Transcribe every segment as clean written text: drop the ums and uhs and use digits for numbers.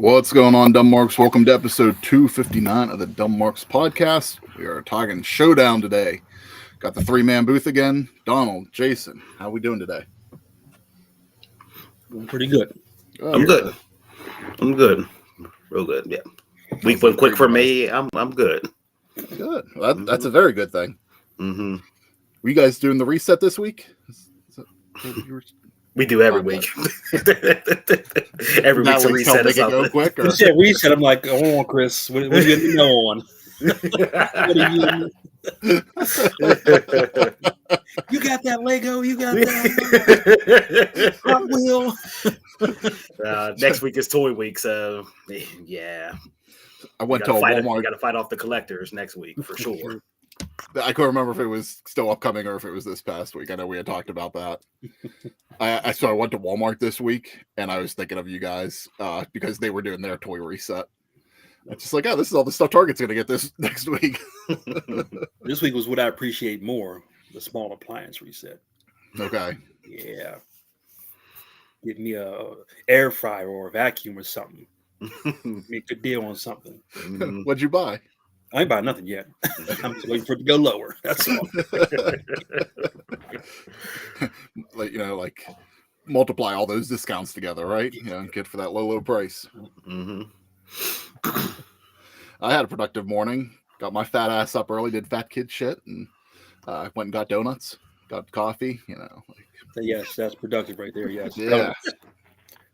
What's going on, Dumb Marks? Welcome to episode 259 of the Dumb Marks podcast. We are talking Showdown today. Got the three-man booth again. Donald, Jason, how we doing today? Doing pretty good. Oh, I'm good. I'm good. Real good. Yeah. Week went quick for me. I'm good. Good. Well, that's a very good thing. Mm-hmm. Were you guys doing the reset this week? We do every week. Every week's a reset or something. Quick, or? You said reset. I'm like, hold on, Chris. What do you know on? What do you got that Lego? You got that Hot Wheel? Next week is Toy Week, so yeah. I went to a Walmart. You got to fight off the collectors next week for sure. I couldn't remember if it was still upcoming or if it was this past week. I know we had talked about that. I went to Walmart this week, and I was thinking of you guys because they were doing their toy reset. It's just like, oh, this is all the stuff Target's going to get this next week. This week was what I appreciate more, the small appliance reset. Okay. Yeah. Get me a air fryer or a vacuum or something. Make a deal on something. What'd you buy? I ain't buying nothing yet. I'm just waiting for it to go lower. That's all. like multiply all those discounts together, right? And get for that low price. Mm-hmm. I had a productive morning. Got my fat ass up early, did fat kid shit, and went and got donuts, got coffee. Yes, that's productive right there. Yes. Yeah.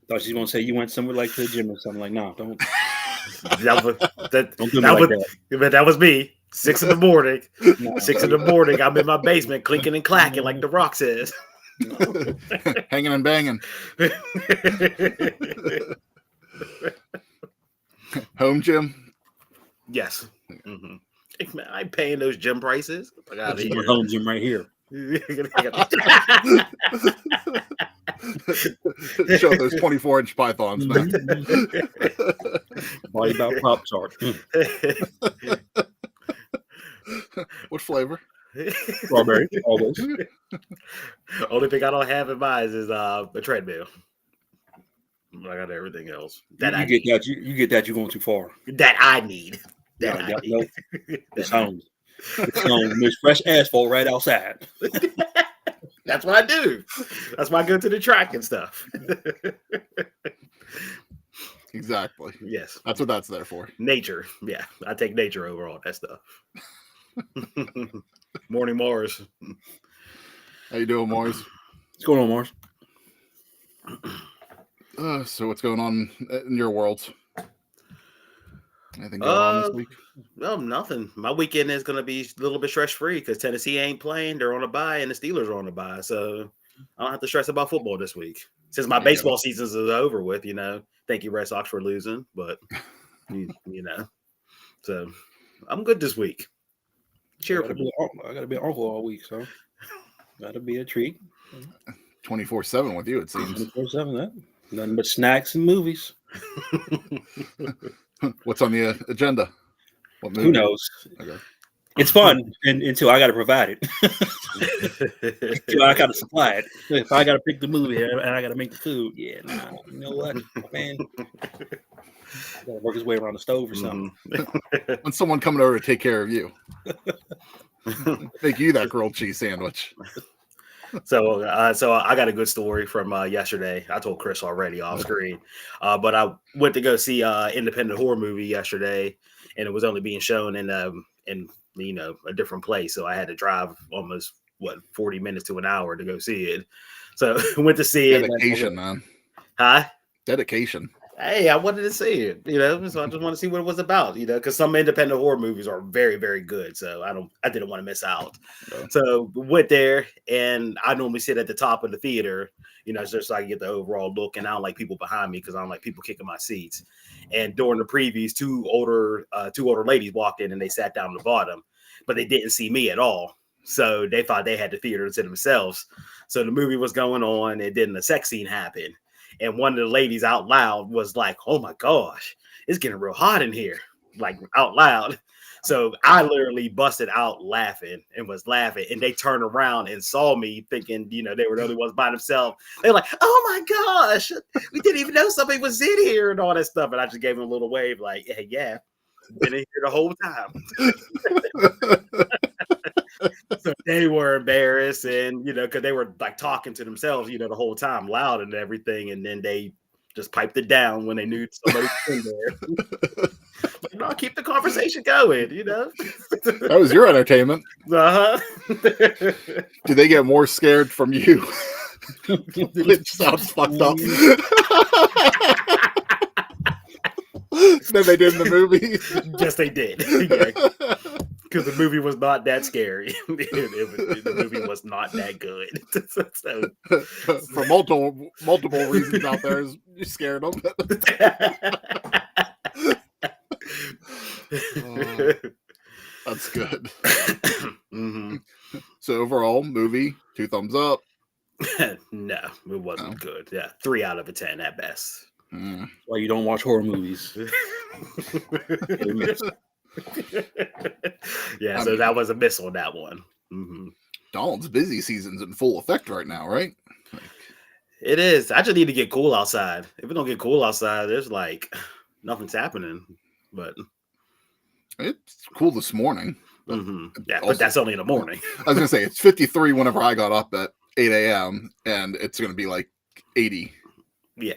Thought she's gonna say you went somewhere like the gym or something. Like, no, don't. That was me. 6 in the morning. No, 6 in the morning. I'm in my basement clinking and clacking like The Rock says. Hanging and banging. Home gym? Yes. Mm-hmm. I'm paying those gym prices. I got a home gym right here. Show those 24-inch pythons, man. Body about Pop-Tart. What flavor? Strawberry, always. Only thing I don't have in mind is a treadmill. I got everything else. You get that, you're going too far. That I need. I need. It's home. It's home. There's fresh asphalt right outside. That's what I do. That's why I go to the track and stuff. Exactly. Yes. That's what that's there for. Nature. Yeah. I take nature over all that stuff. Morning, Mars. How you doing, Mars? What's going on, Mars? So what's going on in your world? Anything going on this week? No, nothing. My weekend is going to be a little bit stress-free because Tennessee ain't playing. They're on a bye, and the Steelers are on a bye. So I don't have to stress about football this week. Since my baseball season is over with, thank you, Red Sox, for losing. But, so I'm good this week. Cheerful. I got to be an uncle all week, so got to be a treat. 24/7 with you, it seems. 24/7, nothing but snacks and movies. What's on the agenda? Who knows? Okay. It's fun until I got to provide it. Until I got to supply it. If I got to pick the movie and I got to make the food, you know what, man? Got to work his way around the stove or something. When someone coming over to take care of you, make you that grilled cheese sandwich. So I got a good story from yesterday. I told Chris already off screen, but I went to go see independent horror movie yesterday, and it was only being shown in a different place. So I had to drive almost 40 minutes to an hour to go see it. So I went to see it. Dedication, man. Huh? Dedication. Hey, I wanted to see it, so I just want to see what it was about, because some independent horror movies are very, very good. So I didn't want to miss out. No. So went there, and I normally sit at the top of the theater, just so I can get the overall look. And I don't like people behind me because I don't like people kicking my seats. And during the previews, two older ladies walked in and they sat down on the bottom, but they didn't see me at all. So they thought they had the theater to themselves. So the movie was going on, and then the sex scene happened. And one of the ladies out loud was like, "Oh my gosh, it's getting real hot in here," like out loud. So I literally busted out laughing and was laughing, and they turned around and saw me thinking, they were the only ones by themselves. They're like, "Oh my gosh, we didn't even know somebody was in here," and all that stuff. And I just gave them a little wave, like, "Hey, yeah, been in here the whole time." So they were embarrassed, and because they were like talking to themselves, the whole time, loud and everything, and then they just piped it down when they knew somebody was in there. But no, keep the conversation going. That was your entertainment. Do they get more scared from you? It sounds fucked up. Than they did in the movie. Yes, they did. Yeah. Because the movie was not that scary. The movie was not that good. So, for multiple reasons out there, you scared them. That's good. Mm-hmm. So overall, movie 2 thumbs up. No, it wasn't good. Yeah, 3 out of 10 at best. That's why you don't watch horror movies. Yeah, so that was a miss on that one. Mm-hmm. Donald's busy season's in full effect right now, right? It is. I just need to get cool outside. If it don't get cool outside, there's like nothing's happening. But it's cool this morning. But, yeah, also, but that's only in the morning. I was gonna say it's 53 whenever I got up at 8 a.m. and it's gonna be like 80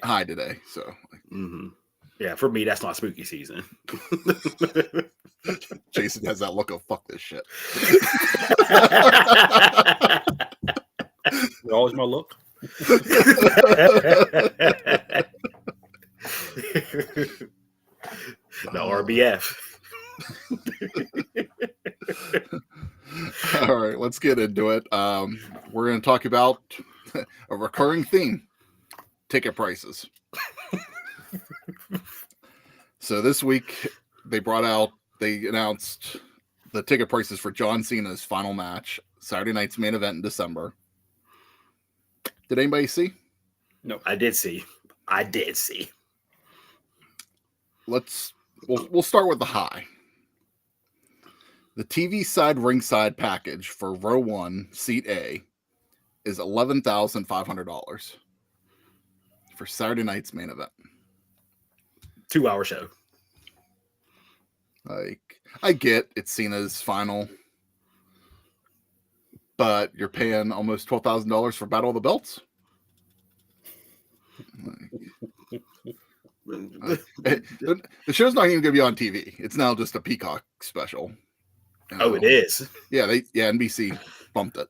high today. So yeah, for me that's not spooky season. Jason has that look of fuck this shit. Always my look. No RBF. All right, let's get into it. We're going to talk about a recurring theme: ticket prices. So this week they announced the ticket prices for John Cena's final match, Saturday night's main event in December. Did anybody see? No, I did see. We'll start with the high. The TV side ringside package for row 1, seat A, is $11,500 for Saturday night's main event. 2-hour show. Like, I get it's Cena's final, but you're paying almost $12,000 for Battle of the Belts. The show's not even going to be on TV. It's now just a Peacock special. Oh, it is. Yeah, NBC bumped it.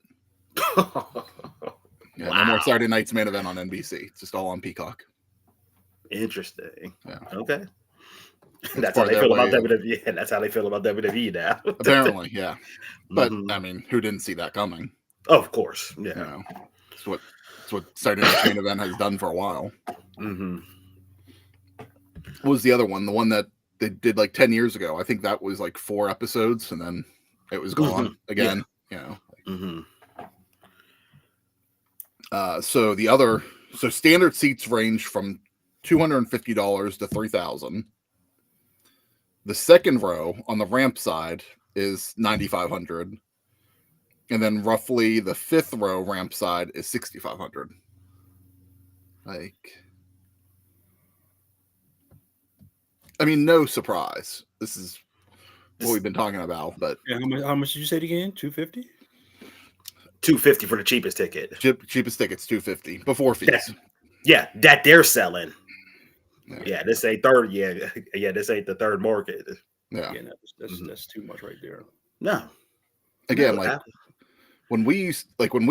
Wow. No more Saturday night's main event on NBC. It's just all on Peacock. Interesting. Yeah. Okay. That's how they feel about WWE. And that's how they feel about WWE now. Apparently, yeah. But I mean, who didn't see that coming? Oh, of course. Yeah. It's what Saturday night's main event has done for a while. What was the other one? The one that they did like 10 years ago. I think that was like 4 episodes and then it was gone again. Yeah. So standard seats range from $250 to $3,000. The second row on the ramp side is $9,500. And then roughly the 5th row ramp side is $6,500. Like, I mean, no surprise. This is what we've been talking about. But how much did you say it again? $250? $250 for the cheapest ticket. Cheapest ticket's $250 before fees. That they're selling. Yeah, this ain't third. Yeah, this ain't the third market. Yeah, that's too much right there. No. Again, when we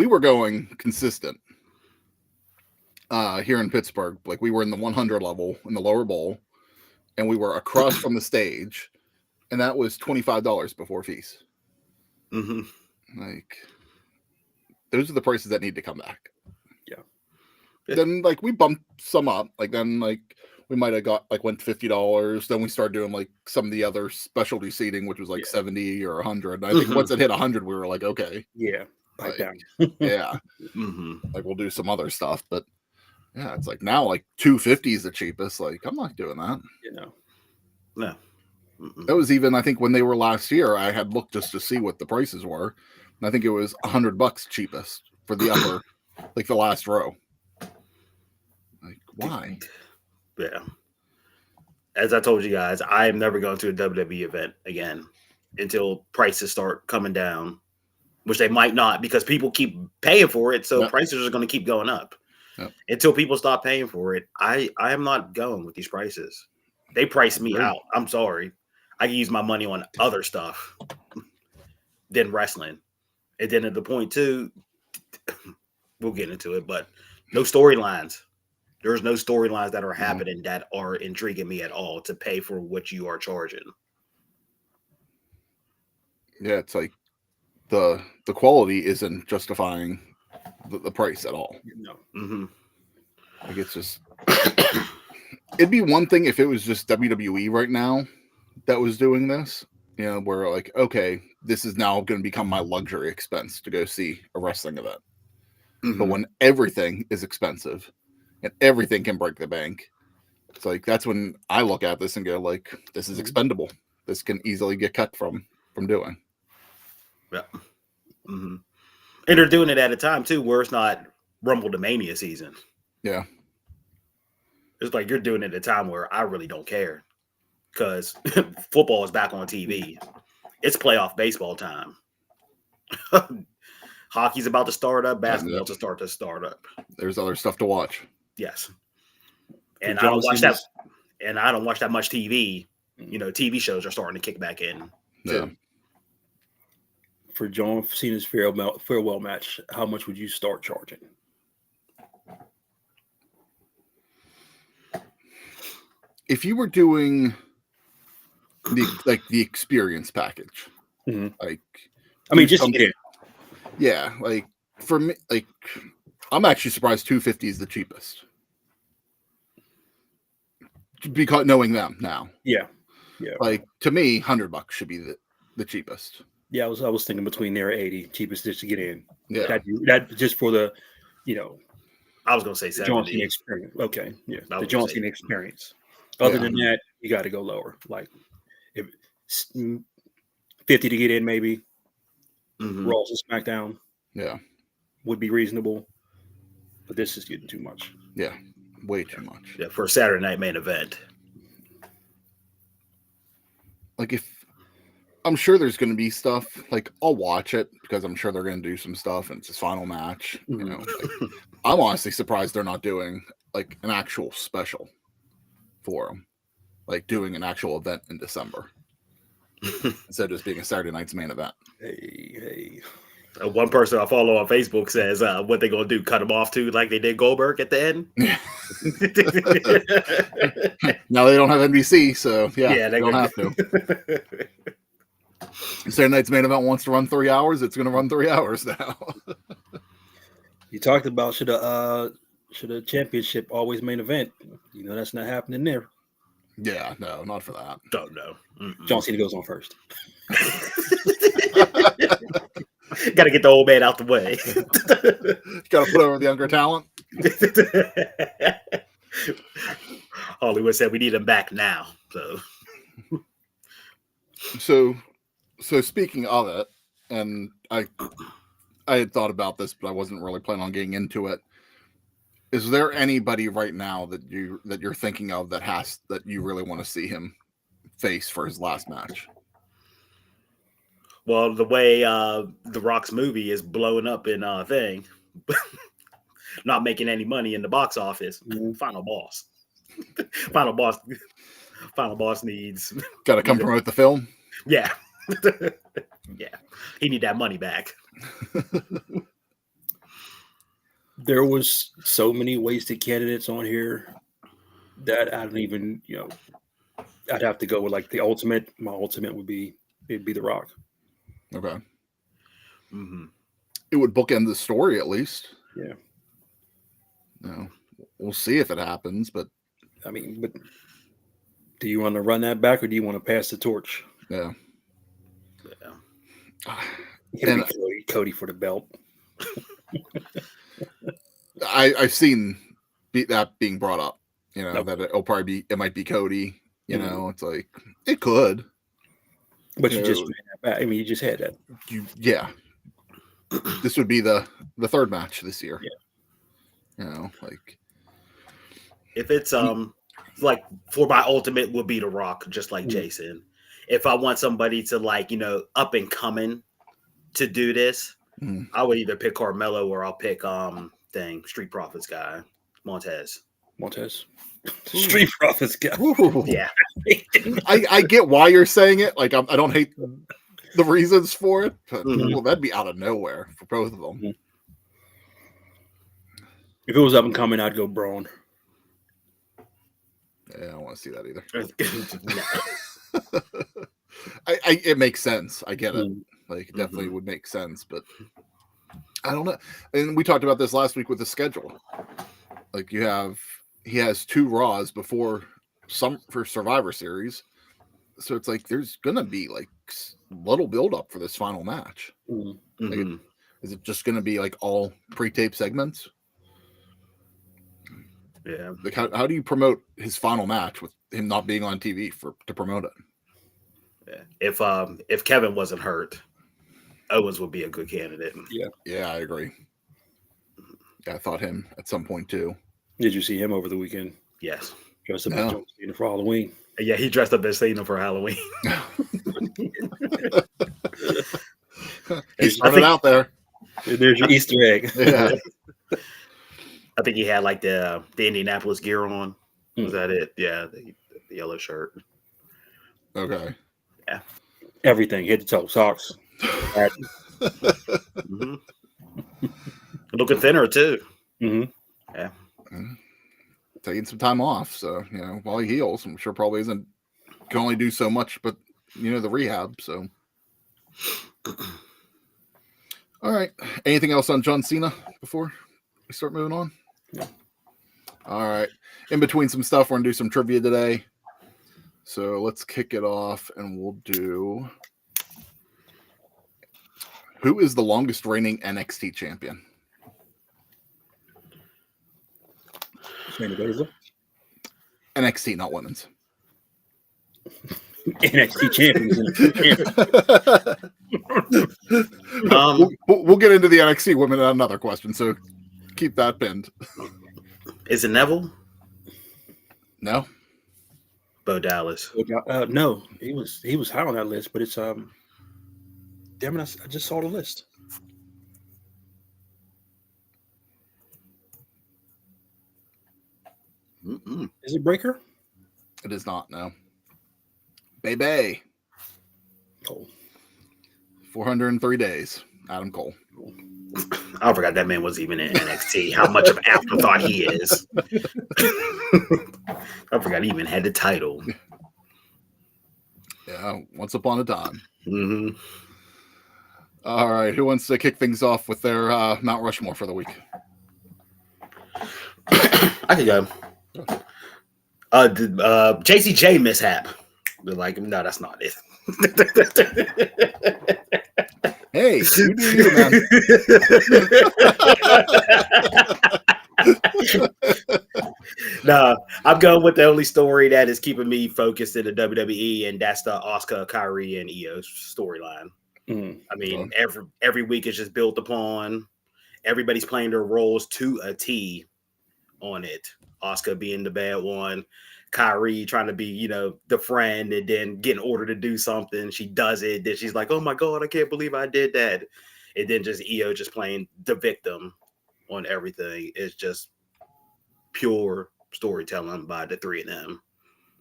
were going consistent here in Pittsburgh, like we were in the 100 level in the lower bowl, and we were across from the stage, and that was $25 before fees. Like, those are the prices that need to come back. Yeah. Then like we bumped some up. Like then like we might have went $50. Then we started doing like some of the other specialty seating, which was like 70 or 100. And I think once it hit 100, we were like, okay. Yeah. Pipe down. Yeah. Like we'll do some other stuff, but yeah, it's like now like $250 is the cheapest. Like I'm not doing that. No. That was even, I think, when they were last year. I had looked just to see what the prices were, and I think it was $100 cheapest for the upper, like the last row. Like, why? Yeah. As I told you guys, I am never going to a WWE event again until prices start coming down, which they might not because people keep paying for it. So prices are going to keep going up until people stop paying for it. I am not going with these prices. They price me out. I'm sorry. I can use my money on other stuff than wrestling. And then at the point too, we'll get into it, but no storylines. There's no storylines that are happening that are intriguing me at all to pay for what you are charging. Yeah, it's like the quality isn't justifying the price at all. No. Mm-hmm. Like, it's just it'd be one thing if it was just WWE right now that was doing this, you know, where like, okay, this is now going to become my luxury expense to go see a wrestling event. Mm-hmm. But when everything is expensive and everything can break the bank, it's like that's when I look at this and go like, this is expendable. This can easily get cut from doing. Yeah. Mm-hmm. And they're doing it at a time too where it's not Rumble to Mania season. Yeah. It's like you're doing it at a time where I really don't care because football is back on TV. It's playoff baseball time. Hockey's about to start up. Basketball's to start up. There's other stuff to watch. Yes. And I don't watch that. And I don't watch that much TV. You know, TV shows are starting to kick back in too. For John Cena's farewell match, how much would you start charging? If you were doing the experience package, like, I mean, just to get in. Yeah, like for me, like I'm actually surprised $250 is the cheapest. Because knowing them now, yeah, like to me, $100 should be the cheapest. Yeah, I was thinking between there 80 cheapest just to get in. Yeah, that just for the, you know, I was gonna say 70. John Cena experience. Okay, yeah, the John Cena experience. Other than that, you got to go lower. Like if 50 to get in, maybe. Raw to SmackDown, would be reasonable, but this is getting too much. Yeah, way too much. Yeah, for a Saturday night main event. Like, if I'm sure there's going to be stuff, like I'll watch it because I'm sure they're going to do some stuff, and it's his final match. You know, like, I'm honestly surprised they're not doing like an actual special for him, like doing an actual event in December instead of just being a Saturday night's main event. Hey. One person I follow on Facebook says what they gonna do, cut him off too, like they did Goldberg at the end. Now they don't have NBC, so they don't have to. Saturday night's main event wants to run 3 hours. It's going to run 3 hours now. You talked about should a championship always main event? You know that's not happening there. Yeah, no, not for that. Don't know. John Cena goes on first. Got to get the old man out the way. Got to put over the younger talent. Hollywood said we need him back now. So speaking of it, and I had thought about this, but I wasn't really planning on getting into it. Is there anybody right now that you're thinking of that you really want to see him face for his last match? Well, the way The Rock's movie is blowing up in thing, not making any money in the box office. Final boss needs got to come promote the film. Yeah. Yeah, he need that money back. There was so many wasted candidates on here that I don't even, I'd have to go with like the ultimate. My ultimate would be The Rock. Okay. It would bookend the story at least. Yeah. No, we'll see if it happens, but I mean, but do you want to run that back or do you want to pass the torch? Yeah. And Cody for the belt. I've seen that being brought up. That it might be Cody. You know, it's like it could. But you just ran that back. I mean, you just had that. Yeah. This would be the third match this year. Yeah. You know, like if it's like for my ultimate would be The Rock, just like Jason. If I want somebody to like, up and coming to do this, I would either pick Carmelo or I'll pick Street Profits guy, Montez. Street Profits guy. Ooh. Yeah. I get why you're saying it. Like I don't hate the reasons for it, but well, that'd be out of nowhere for both of them. If it was up and coming, I'd go Braun. Yeah, I don't want to see that either. It makes sense. I get it. Like, it definitely would make sense, but I don't know. And we talked about this last week with the schedule. Like, he has 2 Raws for Survivor Series, so it's like there's gonna be like little build up for this final match. Like, is it just gonna be like all pre-tape segments? Yeah. Like, how do you promote his final match with him not being on TV to promote it? Yeah. If Kevin wasn't hurt, Owens would be a good candidate. Yeah, I agree. Yeah, I thought him at some point too. Did you see him over the weekend? Yes. Dressed up as John Cena for Halloween. Yeah, he dressed up as Cena for Halloween. He's throwing it out there. There's your Easter egg. Yeah. I think he had like the Indianapolis gear on. Was that it? Yeah, the yellow shirt. Okay. Yeah. Everything, head to toe, socks. Looking thinner too. Yeah. Taking some time off, so while he heals, I'm sure probably can only do so much, but the rehab. So, all right. Anything else on John Cena before we start moving on? No. All right. In between some stuff, we're gonna do some trivia today. So let's kick it off, and we'll do. Who is the longest reigning NXT champion? NXT, not women's. NXT champions. We'll get into the NXT women in another question, so keep that pinned. Is it Neville? No. Bo Dallas. No, he was high on that list, but it's damn it, I just saw the list. Is it Breaker? It is not, no. Baby. Cole. 403 days. Adam Cole. I forgot that man was even in NXT. How much of an afterthought he is. I forgot he even had the title. Yeah, once upon a time. All right, who wants to kick things off with their Mount Rushmore for the week? I could go. JCJ mishap. They're like, no, that's not it. Hey, you do you, man. No, I'm going with the only story that is keeping me focused in the WWE, and that's the Asuka, Kyrie, and Io storyline. I mean, every week is just built upon. Everybody's playing their roles to a T on it. Asuka being the bad one, Kyrie trying to be, the friend, and then getting ordered to do something. She does it. Then she's like, "Oh my God, I can't believe I did that." And then just Io just playing the victim on everything. It's just pure storytelling by the three of them.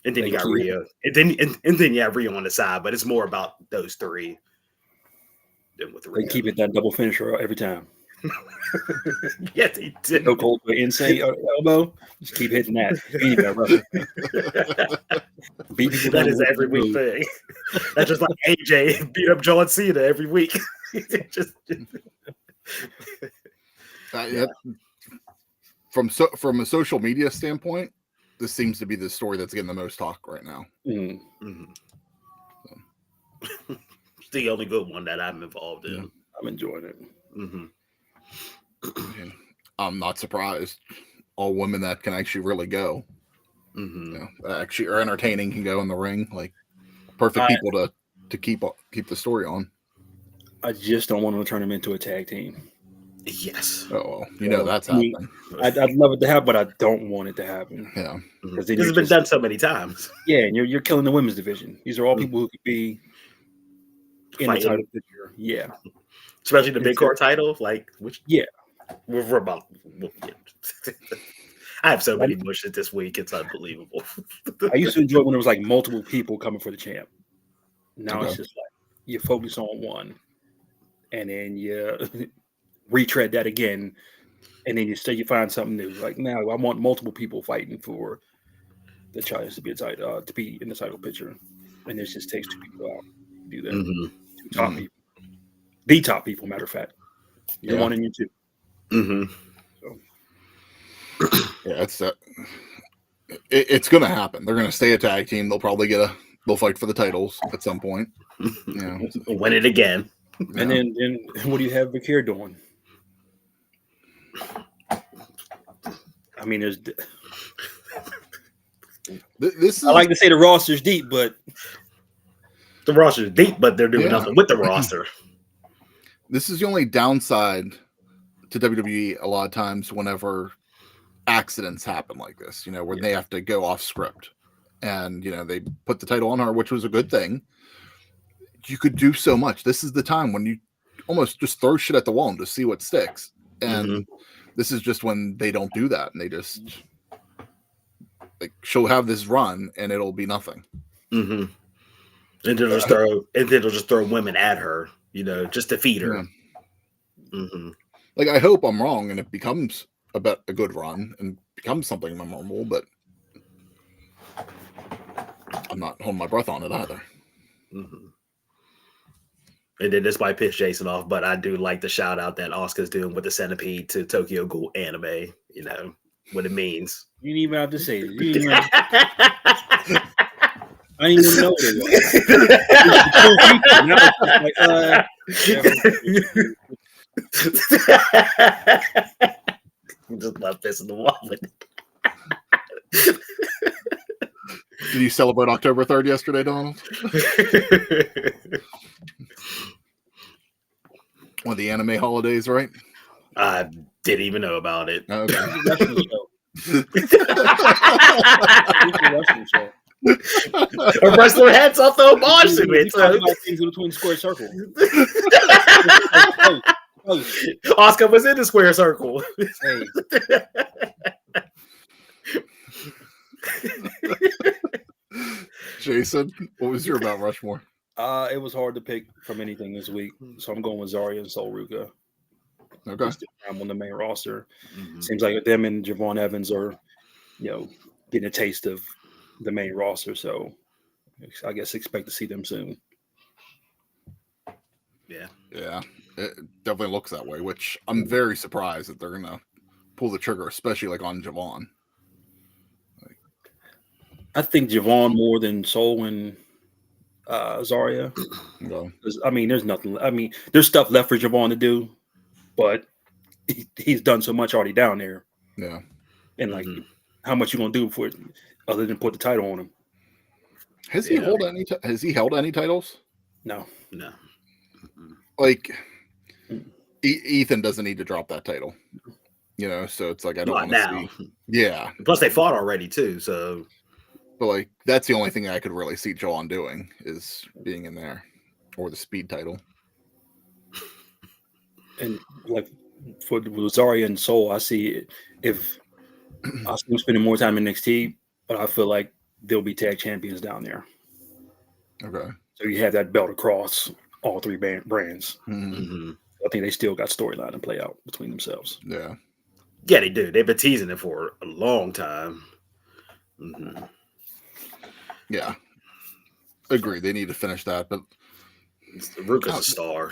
And then you got Rhea. And then you have Rhea on the side, but it's more about those three than with Rhea. They keep it that double finisher every time. Yeah, they did. No cold but insane elbow. Just keep hitting that. That is every week thing. That's just like AJ beat up John Cena every week. From a social media standpoint, this seems to be the story that's getting the most talk right now. It's the only good one that I'm involved in. Yeah, I'm enjoying it. I'm not surprised. All women that can actually really go. actually are entertaining, can go in the ring, like perfect people to keep the story on. I just don't want to turn them into a tag team. Yes. Oh, well, that's happening. I'd love it to happen, but I don't want it to happen. Yeah, because it's been done so many times. Yeah, and you're killing the women's division. These are all people who could be in the title picture. Yeah, especially the big court title. Like which? Yeah, we're about. I have so many bushes this week. It's unbelievable. I used to enjoy when there was like multiple people coming for the champ. Now it's just like you focus on one, and then you retread that again, and then you find something new. Like now, I want multiple people fighting for the chance to be to be in the title picture, and it just takes 2 people out to do that. Two top people, the top people. Matter of fact, you're one and you're two. So. Yeah, it's going to happen. They're going to stay a tag team. They'll probably they'll fight for the titles at some point. Yeah, win it again. And then what do you have Vic here doing? I mean, there's. I like to say the roster's deep, but the roster's deep, but they're doing nothing with the roster. This is the only downside to WWE a lot of times whenever accidents happen like this, where they have to go off script, and they put the title on her, which was a good thing. You could do so much. This is the time when you almost just throw shit at the wall and just see what sticks. And this is just when they don't do that, and they just she'll have this run and it'll be nothing. And they'll just throw women at her, just to feed her. Like, I hope I'm wrong and it becomes a good run and becomes something memorable, but I'm not holding my breath on it either. And then this might piss Jason off, but I do like the shout out that Asuka's doing with the Centipede to Tokyo Ghoul anime. What it means. You didn't even have to say it. I didn't even know what it was. Just love this in the wallet. Did you celebrate October 3rd yesterday, Donald? One of the anime holidays, right? I didn't even know about it. Okay. A wrestler heads off the bars to it. Things in between square circle. Asuka was in the square circle. Hey. Jason, what was your Mount Rushmore? It was hard to pick from anything this week, so I'm going with Zarya and Sol Ruka. Okay, I'm on the main roster. Seems like them and Javon Evans are, getting a taste of the main roster. So I guess expect to see them soon. Yeah, it definitely looks that way. Which I'm very surprised that they're gonna pull the trigger, especially like on Javon. I think Javon more than Sol and Zarya. No. I mean, there's nothing. I mean, there's stuff left for Javon to do, but he's done so much already down there. Yeah. And how much you gonna do for it other than put the title on him? Has he held any? Has he held any titles? No. Like Ethan doesn't need to drop that title. So it's like I don't want to see. Yeah. Plus, they fought already too. So. But that's the only thing I could really see John doing is being in there, or the speed title. And for Zarya and Sol, I see it if I see him spending more time in NXT, but I feel like they'll be tag champions down there. Okay. So you have that belt across all three brands. Mm-hmm. I think they still got storyline to play out between themselves. Yeah. Yeah, they do. They've been teasing it for a long time. Yeah. Agree. They need to finish that, but Ruka's a star.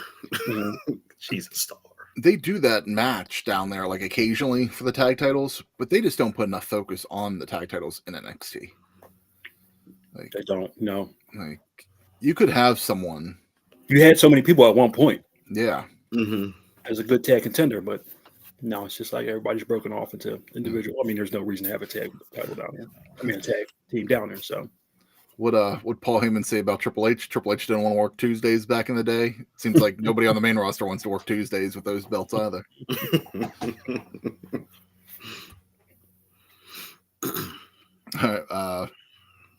She's a star. They do that match down there occasionally for the tag titles, but they just don't put enough focus on the tag titles in NXT. They don't. No. You could have someone. You had so many people at one point. Yeah. As a good tag contender, but No, it's just like everybody's broken off into individual. I mean, there's no reason to have a tag title down there. I mean, a tag team down there. So, What Paul Heyman say about Triple H? Triple H didn't want to work Tuesdays back in the day. Seems like nobody on the main roster wants to work Tuesdays with those belts either. All right,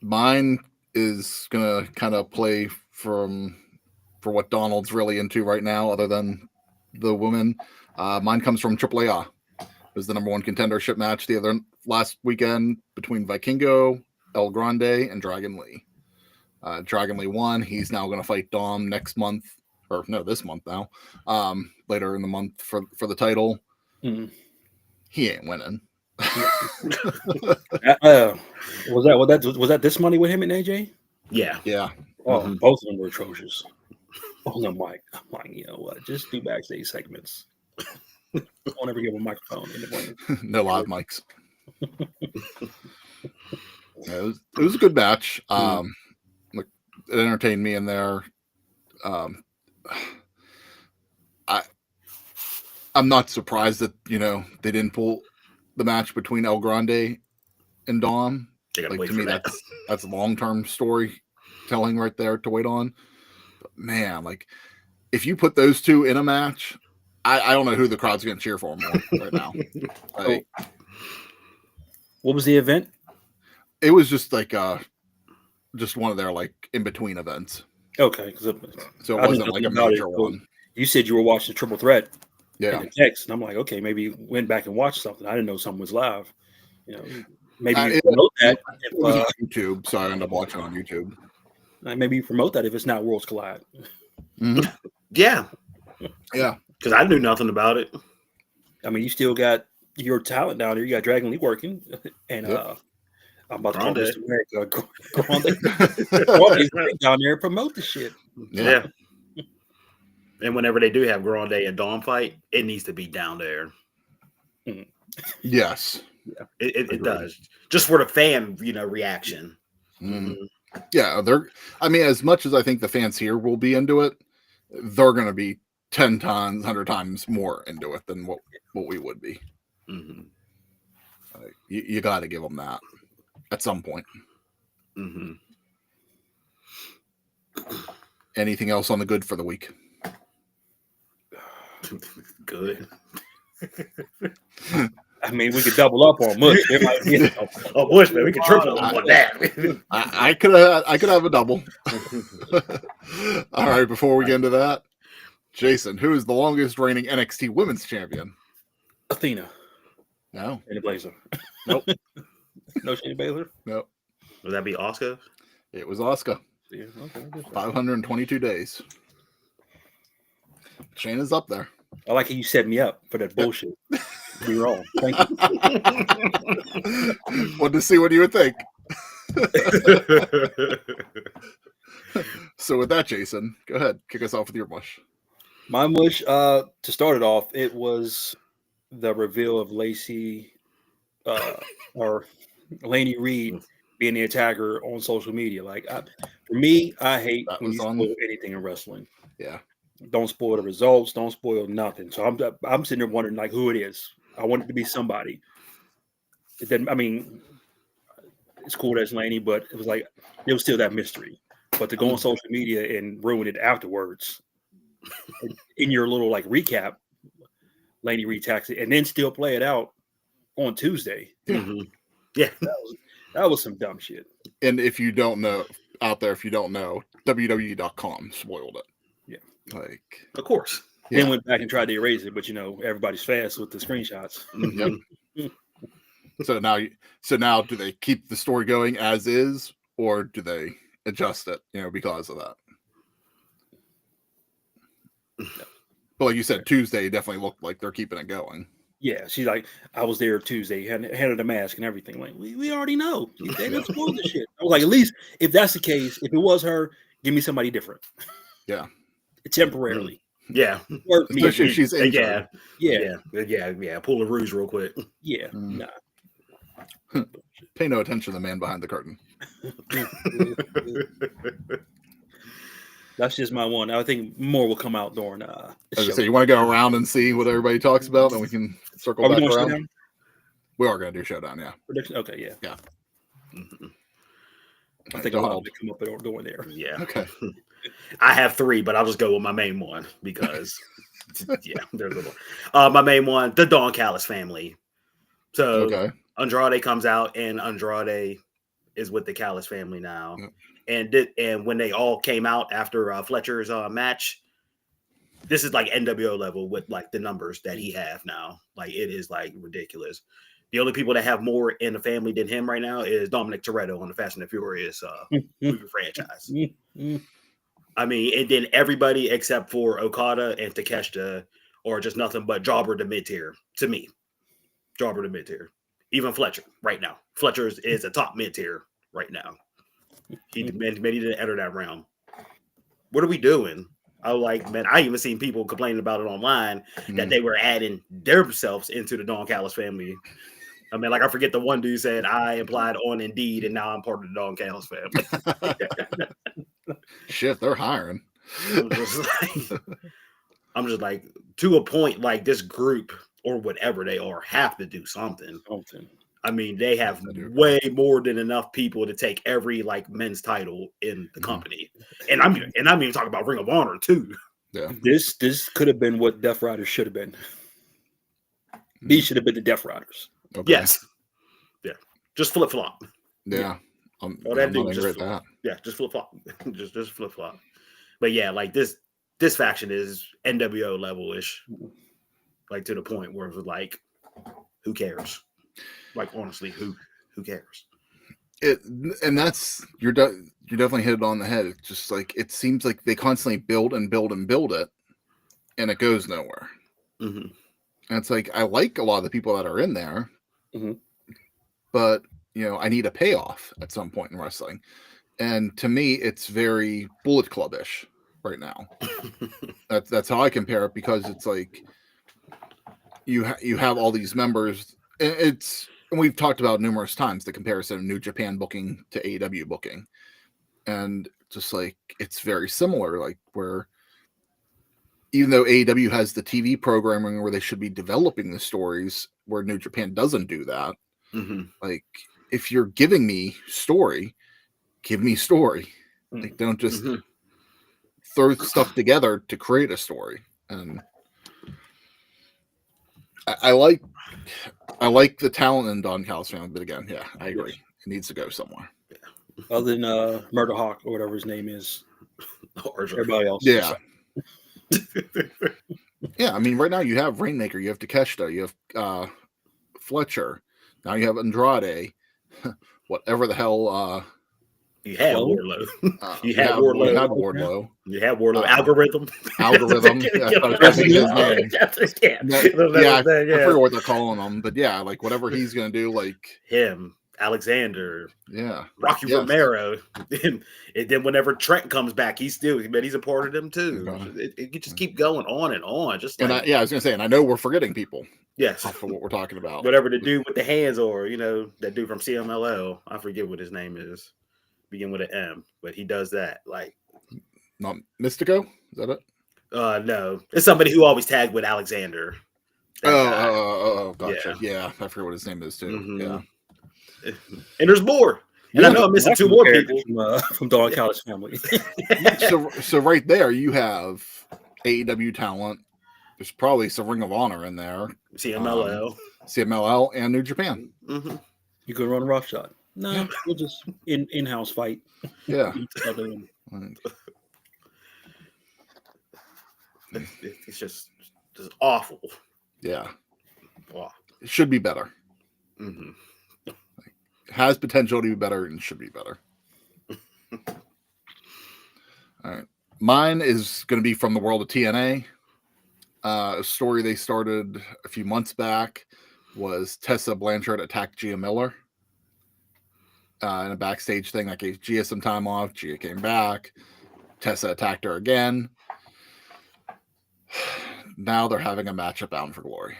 mine is gonna kind of play for what Donald's really into right now, other than the women. Mine comes from AAA. It was the number one contendership match last weekend between Vikingo, El Grande, and Dragon Lee. Dragon Lee won. He's now going to fight Dom next month, or no, this month now. Later in the month for the title. Mm. He ain't winning. Was that this money with him and AJ? Yeah. Oh, both of them were atrocious. Oh, I'm like, you know what? Just do backstage segments. Don't ever give a microphone in the morning. No live mics. Yeah, it was a good match. It entertained me in there. I'm not surprised that they didn't pull the match between El Grande and Dom. Like, to me, that's long-term storytelling right there to wait on. But man, like, if you put those two in a match, I don't know who the crowd's going to cheer for more right now. Like, what was the event? It was just like just one of their like in between events. Okay, so it wasn't like a major one. You said you were watching the Triple Threat. Yeah. In the text, and I'm like, okay, maybe went back and watched something. I didn't know something was live. Maybe you promote that. It was on YouTube, so I ended up watching on YouTube. Maybe you promote that if it's not Worlds Collide. Mm-hmm. Yeah. Because I knew nothing about it. I mean, you still got your talent down there. You got Dragon Lee working, and I'm about to call Mr. America. Grande down there, promote the shit. Yeah. And whenever they do have Grande and Dawn fight, it needs to be down there. Yes. Yeah. It does. Just for the fan, reaction. Mm-hmm. Yeah, I mean, as much as I think the fans here will be into it, they're going to be 10 times, 100 times more into it than what we would be. Mm-hmm. You got to give them that at some point. Mm-hmm. Anything else on the good for the week? Good. I mean, we could double up on Mush. Mush, man, we could triple up on that. I could have a double. All right, before we get into that, Jason, who is the longest reigning NXT Women's Champion? Athena. No. Shayna Baszler. Nope. No Shayna Baszler? Nope. Would that be Asuka? It was Asuka. Yeah, okay. 522 days. Shayna's up there. I like how you set me up for that bullshit. You're wrong. Thank you. Wanted to see what you would think. So with that, Jason, go ahead. Kick us off with your mush. My mush, to start it off, it was the reveal of Lacey or Lainey Reed being the attacker on social media. Like, for me, I hate when you spoil anything in wrestling. Yeah. Don't spoil the results. Don't spoil nothing. So I'm sitting there wondering, like, who it is. I want it to be somebody. It didn't. I mean, it's cool that's Lainey, but it was like there was still that mystery. But to go on social media and ruin it afterwards, in your little like recap, Lainey retacks it, and then still play it out on Tuesday. Mm-hmm. Yeah, that was some dumb shit. And if you don't know out there, WWE.com spoiled it. Yeah, like of course. Then went back and tried to erase it, but everybody's fast with the screenshots. Yep. So now, do they keep the story going as is, or do they adjust it? Because of that. But like you said, Tuesday definitely looked like they're keeping it going. Yeah, she's like, I was there Tuesday, had a mask and everything. Like, we already know. They didn't spoil the shit. I was like, at least if that's the case, if it was her, give me somebody different. Yeah. Temporarily. Yeah. Especially if she's injured. Yeah. Pull a ruse real quick. Yeah. Nah. Pay no attention to the man behind the curtain. That's just my one. I think more will come out during the show. So you want to go around and see what everybody talks about, and we can circle Are we back doing around. Showdown? We are going to do Showdown, yeah. Prediction? Okay, yeah. Yeah. Mm-hmm. I think a lot of it come up during there. Yeah. Okay. I have 3, but I'll just go with my main one because, yeah, there's a lot. My main one, the Don Callis family. So Okay. Andrade comes out, and Andrade is with the Callis family now. Yep. And when they all came out after Fletcher's match, this is like NWO level with like the numbers that he have now. Like it is like ridiculous. The only people that have more in the family than him right now is Dominic Toretto on the Fast and the Furious movie franchise. I mean, and then everybody except for Okada and Takeshita are just nothing but jobber to mid-tier to me. Jobber to mid-tier. Even Fletcher right now. Fletcher is a top mid-tier right now. He didn't enter that realm. What are we doing? I even seen people complaining about it online that they were adding themselves into the Don Callis family. I mean, like I forget the one dude said I applied on Indeed and now I'm part of the Don Callis family. Shit, they're hiring. I'm just like to a point, like this group or whatever they are have to do something. I mean, they have way more than enough people to take every like men's title in the company, and I'm even talking about Ring of Honor too. Yeah, this could have been what Death Riders should have been. These should have been the Death Riders. Okay. Yes, yeah, just flip flop. Yeah, all that do just that. Yeah, just flip flop, just flip flop. But yeah, like this faction is NWO level ish, like to the point where it was like, who cares? Like honestly, who cares? And that's you're definitely hit it on the head. It's just like it seems like they constantly build and build and build it, and it goes nowhere. Mm-hmm. And it's like I like a lot of the people that are in there, but I need a payoff at some point in wrestling. And to me, it's very Bullet Club-ish right now. That's how I compare it, because it's like you have all these members. And we've talked about numerous times the comparison of New Japan booking to AEW booking, and just like it's very similar. Like where even though AEW has the TV programming where they should be developing the stories, where New Japan doesn't do that. Like if you're giving me story, give me story. Like don't just throw stuff together to create a story. And I like the talent in Don Callis family, but again, yeah, I agree. It needs to go somewhere. Other than Murder Hawk or whatever his name is. Everybody else. Yeah. Yeah, I mean, right now you have Rainmaker, you have Takeshita, you have Fletcher, now you have Andrade, whatever the hell. You had Wardlow. You had Wardlow. You had Wardlow. Algorithm. Yeah, I forget what they're calling him, but yeah, like whatever he's gonna do, like him, Alexander, Rocky Romero, and then whenever Trent comes back, he's a part of them too. It just keep going on and on. Just like, I was gonna say, and I know we're forgetting people. Yes, for what we're talking about. Whatever the dude with the hands, or that dude from CMLL, I forget what his name is. Begin with an M, but he does that. Like, not Mystico? Is that it? No, it's somebody who always tagged with Alexander. Gotcha. Yeah, I forget what his name is too. Yeah, and there's more. And I know I'm missing 2 more people from Don Callis family. so right there, you have AEW talent. There's probably some Ring of Honor in there. CMLL, and New Japan. You could run a rough shot. No, we'll just in-house fight. Yeah. It's just awful. Yeah. Wow. It should be better. It has potential to be better and should be better. All right. Mine is going to be from the world of TNA. A story they started a few months back was Tessa Blanchard attacked Gia Miller. In a backstage thing that gave Gia some time off. Gia came back. Tessa attacked her again. Now they're having a match at Bound for Glory.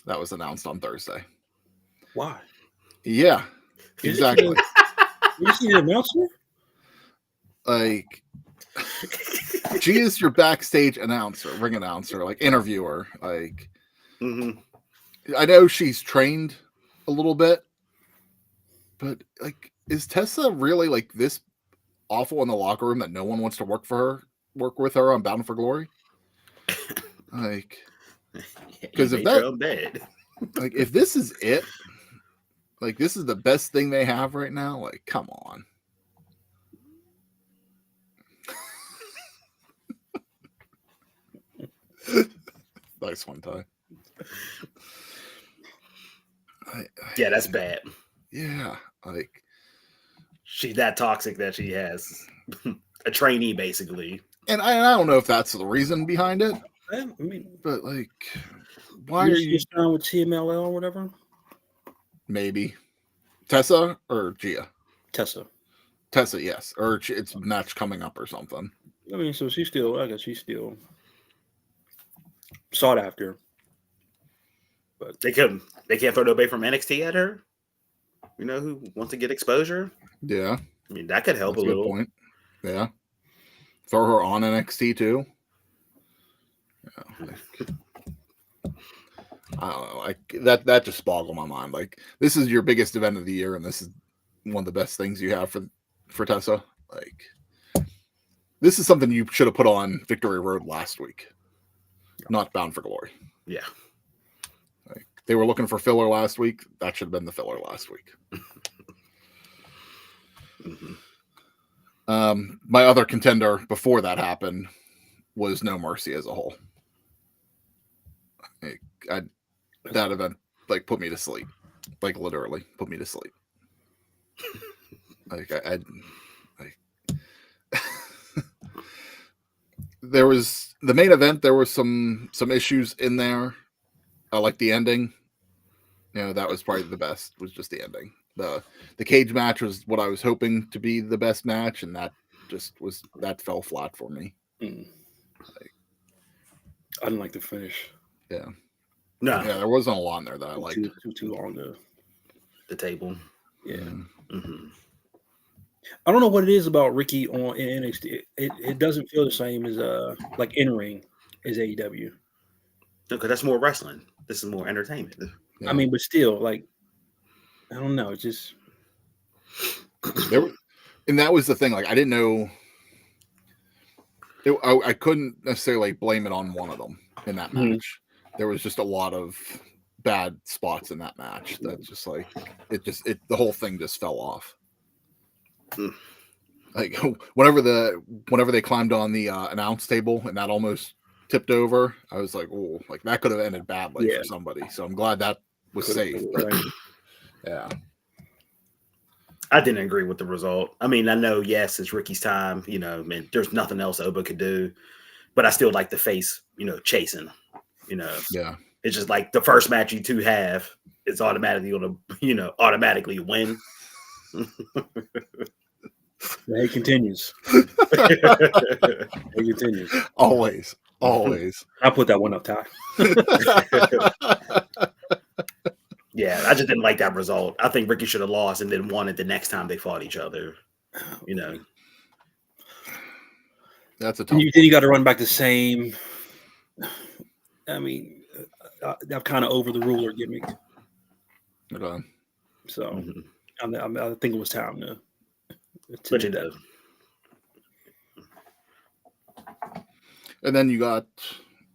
That was announced on Thursday. Why? Yeah, exactly. You see the announcement? Like, she is your backstage announcer, ring announcer, like interviewer. Like, I know she's trained a little bit, but like, is Tessa really like this awful in the locker room that no one wants to work with her on Bound for Glory? Like, because if if this is it, like this is the best thing they have right now, like come on. Nice one, Ty. Yeah, that's bad. Yeah, like she's that toxic that she has a trainee basically. And I don't know if that's the reason behind it. I mean, but like, why are you down with TMLL or whatever? Maybe Tessa or Gia? Tessa, yes, or it's a match coming up or something. I mean, so she's still sought after, but they can't throw nobody from NXT at her. You know who wants to get exposure? Yeah, I mean that could help that's a little. Good point. Yeah, throw her on NXT too. Yeah, I don't know. Like that just boggled my mind. Like this is your biggest event of the year, and this is one of the best things you have for Tessa. Like this is something you should have put on Victory Road last week, not Bound for Glory. Yeah. Like they were looking for filler last week. That should have been the filler last week. My other contender before that happened was No Mercy as a whole. That event like put me to sleep, like literally put me to sleep. Like I there was the main event. There was some issues in there. I like the ending. You know, that was probably the best. Was just the ending. The cage match was what I was hoping to be the best match, and that fell flat for me. Like, I didn't like the finish. Yeah. No. Yeah, there wasn't a lot in there that I liked. Too long the table. Yeah. Mm-hmm. I don't know what it is about Ricky in NXT. It doesn't feel the same as like in ring as AEW. Because that's more wrestling. This is more entertainment. Yeah. I mean, but still, like, I don't know. It's just and that was the thing. Like, I didn't know. I couldn't necessarily blame it on one of them in that match. There was just a lot of bad spots in that match. That's just like the whole thing just fell off. Like whenever they climbed on the announce table and that almost tipped over, I was like, oh, like that could have ended badly for somebody. So I'm glad that was safe. Yeah. I didn't agree with the result. I mean, I know, yes, it's Ricky's time. You know, I mean, there's nothing else Oba could do, but I still like the face, chasing. Yeah. It's just like the first match you two have, it's automatically going to, automatically win. It continues. It continues. Always. I put that one up top. Yeah, I just didn't like that result. I think Ricky should have lost and then won it the next time they fought each other. That's a tough. Then you got to run back the same. I mean, I'm kind of over the ruler gimmick. Okay. So I think it was time to do that. And then you got,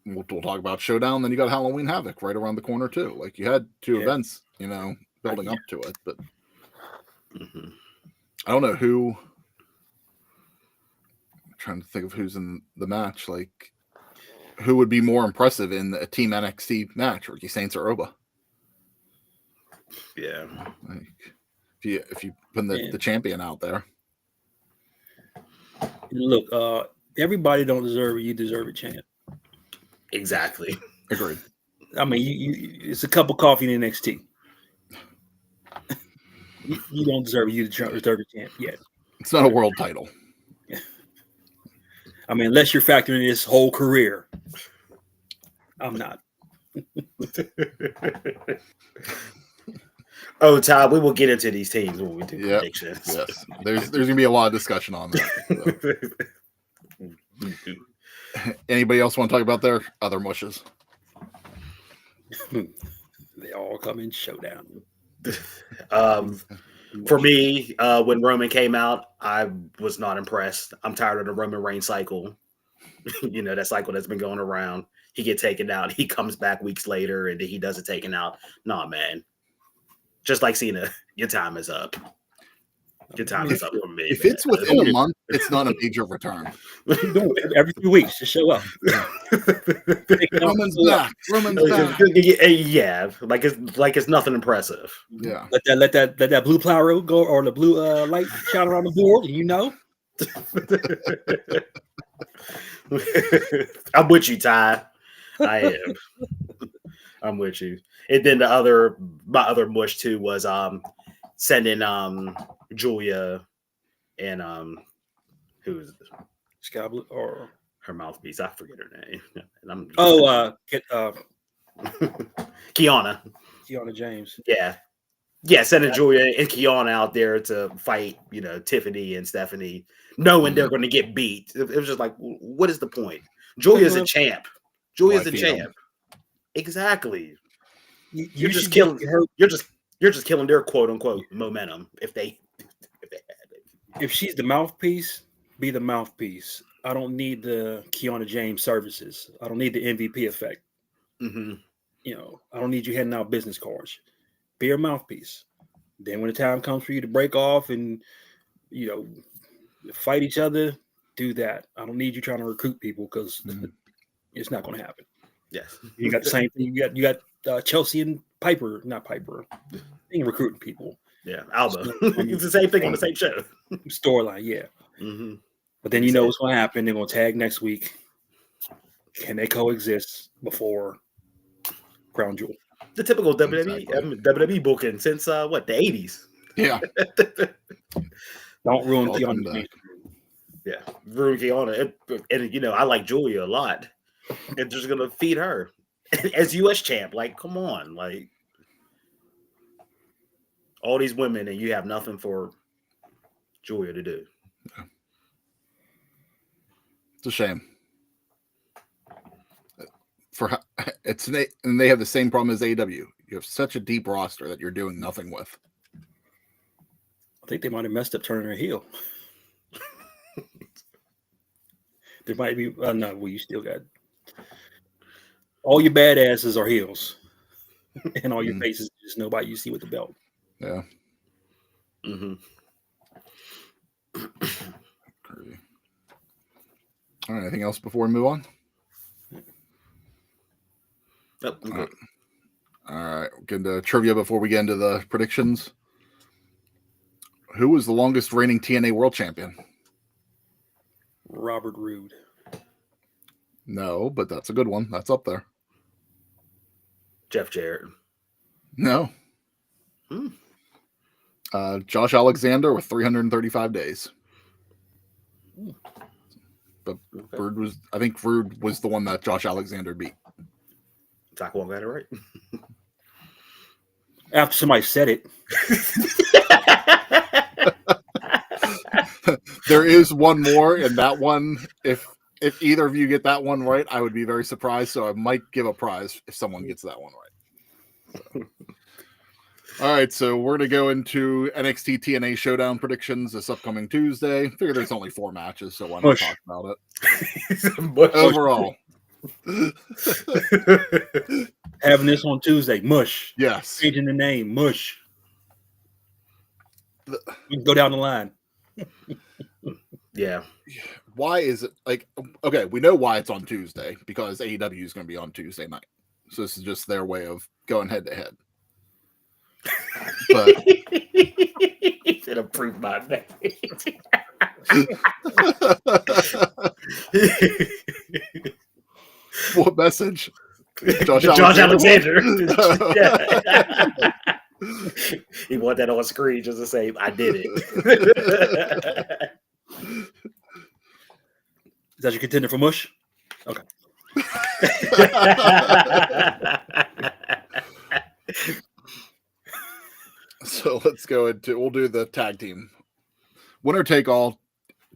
we'll talk about Showdown. Then you got Halloween Havoc right around the corner too. Like you had two events, building up to it. But I don't know who. I'm trying to think of who's in the match. Like who would be more impressive in a Team NXT match, Ricky Saints or Oba? Yeah. Like if you put the champion out there. Look, everybody don't deserve it. You deserve it, champ. Exactly. Agreed. I mean, you it's a cup of coffee in NXT. you don't deserve it. You deserve the champ yet. It's not a world title. I mean, unless you're factoring his whole career. I'm not. Oh, Todd, we will get into these teams when we do Yep. predictions. Yes, there's gonna be a lot of discussion on that. So. Anybody else want to talk about their other mushes? They all come in Showdown. For me, when Roman came out, I was not impressed. I'm tired of the Roman Reigns cycle. That cycle that's been going around. He get taken out, he comes back weeks later, and then he doesn't taken out. Nah, man. Just like Cena, your time is up. Your time is up for me. If it's within a month, it's not a major return. Every 2 weeks, just show up. Roman's back. Roman's back. Yeah, like it's nothing impressive. Yeah. Let that blue plow go, or the blue light shine around the board, I'm with you, Ty. I am. I'm with you. And then my other mush too was sending Julia and who's Sky or her mouthpiece. I forget her name. And Kiana James. Yeah, sending Julia and Kiana out there to fight, Tiffany and Stephanie, knowing they're going to get beat. It was just like, what is the point? Julia's a champ. Julia's a champ. Exactly. You're just killing her. You're just killing their quote unquote momentum if they had it. If she's the mouthpiece, be the mouthpiece. I don't need the Kiana James services. I don't need the MVP effect. Mm-hmm. I don't need you handing out business cards. Be your mouthpiece. Then when the time comes for you to break off and fight each other, do that. I don't need you trying to recruit people because it's not going to happen. Yes, you got the same thing. You got Chelsea and not Piper, recruiting people. Yeah, Alba. It's the same thing on the same show. Storyline, yeah. Mm-hmm. But then what's going to happen. They're going to tag next week. Can they coexist before Crown Jewel? The typical WWE booking since the 80s. Yeah. Don't ruin Kiana. Yeah, ruin Kiana. And I like Julia a lot. And just gonna feed her as U.S. champ. Like, come on, like all these women, and you have nothing for Julia to do. Yeah. It's a shame. And they have the same problem as AEW. You have such a deep roster that you're doing nothing with. I think they might have messed up turning her heel. There might be you still got all your badasses are heels, and all your faces just nobody you see with the belt. Yeah. Mm-hmm. Crazy. All right. Anything else before we move on? Yep, I'm good. All right. We'll get into trivia before we get into the predictions. Who was the longest reigning TNA World Champion? Robert Roode. No, but that's a good one. That's up there. Jeff Jarrett. No. Josh Alexander with 335 days. But okay. I think Roode was the one that Josh Alexander beat. Taco got it right. After somebody said it. There is one more, and that one, if either of you get that one right, I would be very surprised. So I might give a prize if someone gets that one right. So. All right, so we're going to go into NXT TNA Showdown predictions this upcoming Tuesday. Figure there's only 4 matches, so why not talk about it? Overall. Having this on Tuesday, mush. Yes. Changing the name, mush. We can go down the line. Yeah. Why is it okay, we know why it's on Tuesday, because AEW is going to be on Tuesday night. So this is just their way of going head to head. But should have proved my name. What message? Josh Alexander. He want that on screen just to say, I did it. Is that your contender for mush? Okay. So let's go into. We'll do the tag team. Winner take all.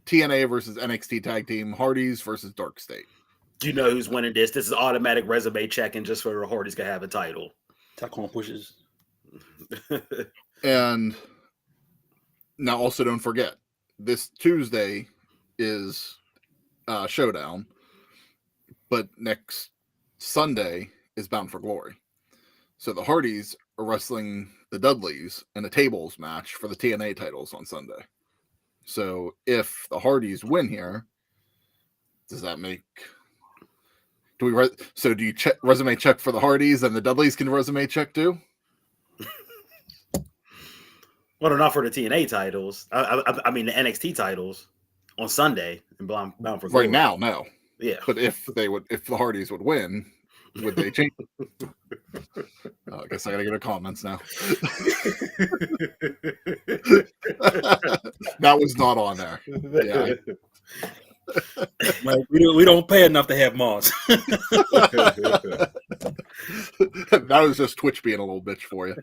TNA versus NXT tag team. Hardys versus Dark State. Do you know who's winning this? This is automatic resume checking just for the Hardys to have a title. Taekwondo pushes. And now also don't forget, this Tuesday is Showdown, but next Sunday is Bound for Glory. So the Hardys are wrestling the Dudleys in a tables match for the TNA titles on Sunday. So if the Hardys win here, does that make... do you check resume check for the Hardys and the Dudleys can resume check too? Well, they're not for the TNA titles. I mean the NXT titles on Sunday and Bound for Glory. Right now, no. Yeah. But if the Hardys would win, would they change? I guess I gotta go to comments now. That was not on there. Yeah. Like, we don't pay enough to have Moss. That was just Twitch being a little bitch for you.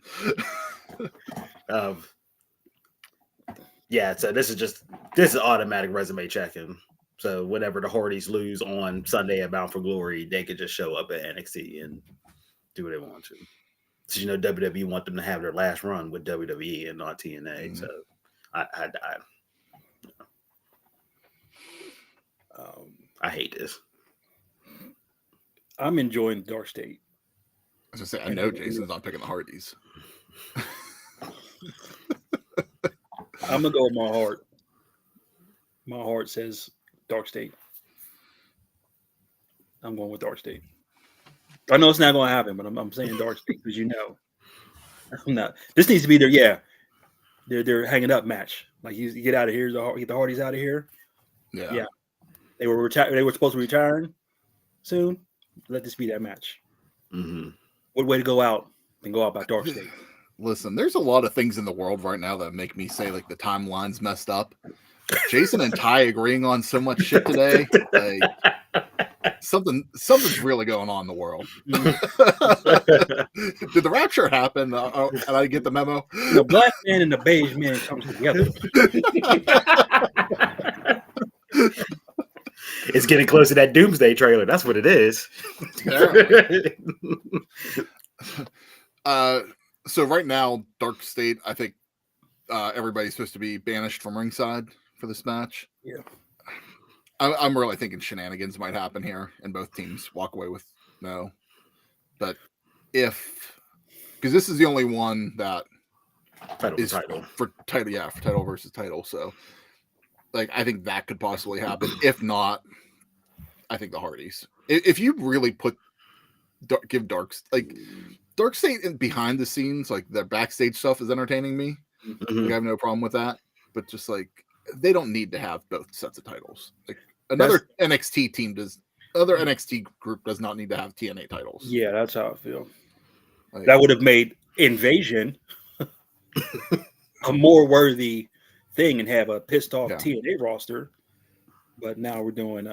Yeah, so this is automatic resume checking. So whenever the Hardys lose on Sunday at Bound for Glory, they could just show up at NXT and do what they want to. So WWE want them to have their last run with WWE and not TNA. Mm-hmm. So I hate this. I'm enjoying Dark State. I was gonna say, I know Jason's not picking the Hardys. I'm gonna go with my heart. My heart says Dark State. I'm going with Dark State. I know it's not going to happen, but I'm saying Dark State because I'm not. This needs to be their they're hanging up match. Like you get out of here, get the Hardys out of here. Yeah. They were supposed to be retiring soon. Let this be that match. Mm-hmm. What way to go out than go out by Dark State? Listen, there's a lot of things in the world right now that make me say like the timeline's messed up. Jason and Ty agreeing on so much shit today, like something's really going on in the world. Did the rapture happen? And I get the memo. The black man and the beige man comes together. It's getting close to that Doomsday trailer. That's what it is. So right now, Dark State, I think everybody's supposed to be banished from ringside for this match. Yeah. I'm really thinking shenanigans might happen here and both teams walk away with no. But because this is the only one that is for title versus title. So like, I think that could possibly happen. If not, I think the Hardys. If you really give Dark State behind the scenes, like their backstage stuff is entertaining me. Mm-hmm. Like, I have no problem with that. But just like, they don't need to have both sets of titles. Like other NXT group does not need to have TNA titles. Yeah, that's how I feel. Like, that would have made Invasion a more worthy thing and have a pissed off TNA roster. But now we're doing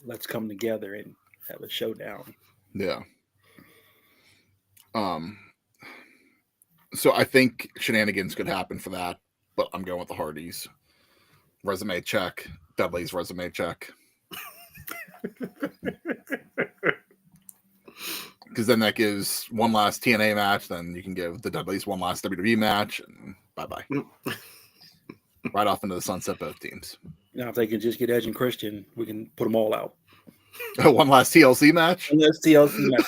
let's come together and have a showdown. Yeah. So I think shenanigans could happen for that, but I'm going with the Hardys. Resume check. Dudley's resume check. Because then that gives one last TNA match. Then you can give the Dudleys one last WWE match, and bye-bye. Right off into the sunset, both teams. Now, if they can just get Edge and Christian, we can put them all out. One last TLC match? One last TLC match.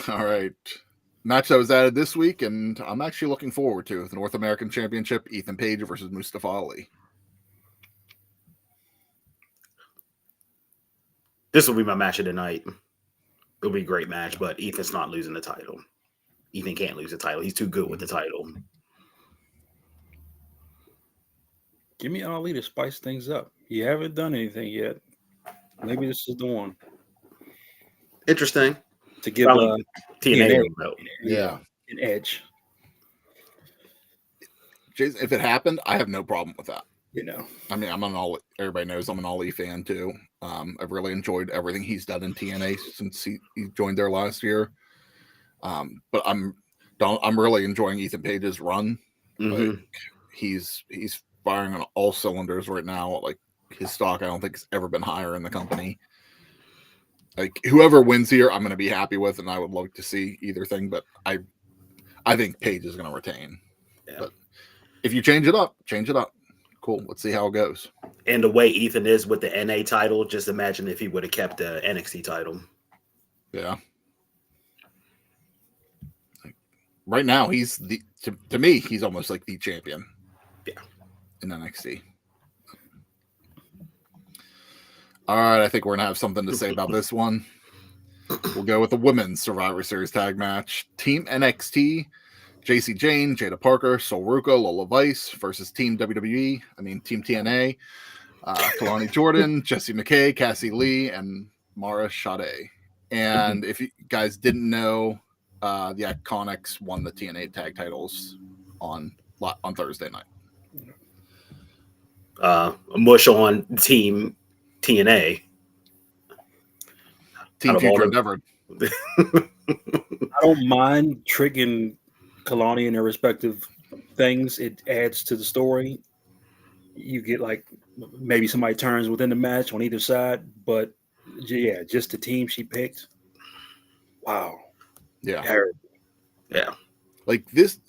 All right. Match that was added this week, and I'm actually looking forward to the North American Championship, Ethan Page versus Mustafa Ali. This will be my match of the night. It'll be a great match, but Ethan's not losing the title. Ethan can't lose the title. He's too good with the title. Give me Ali to spice things up. You haven't done anything yet. Maybe this is the one. Interesting. To give TNA an edge. Jason, if it happened, I have no problem with that. I mean, everybody knows I'm an Ali fan too. I've really enjoyed everything he's done in TNA since he joined there last year. But I'm really enjoying Ethan Page's run. Mhm. Like he's firing on all cylinders right now. Like his stock, I don't think has ever been higher in the company. Like whoever wins here, I'm going to be happy with, and I would like to see either thing. But I think Page is going to retain. Yeah. But if you change it up, Cool. Let's see how it goes. And the way Ethan is with the NA title, just imagine if he would have kept the NXT title. Yeah. Like, right now, he's to me, he's almost like the champion. Yeah. In NXT. All right, I think we're gonna have something to say about this one. We'll go with the women's Survivor Series tag match. Team NXT, JC Jane, Jada Parker, Sol Ruka, Lola Vice versus Team WWE. Team TNA. Kalani Jordan, Jessie McKay, Cassie Lee, and Mara Sade. And if you guys didn't know, the Iconics won the TNA tag titles on Thursday night. Mush on Team TNA. Team Future Endeavor. I don't mind tricking Kalani in their respective things. It adds to the story. You get like maybe somebody turns within the match on either side, but yeah, just the team she picked. Wow. Yeah. Terrible. Yeah. Like this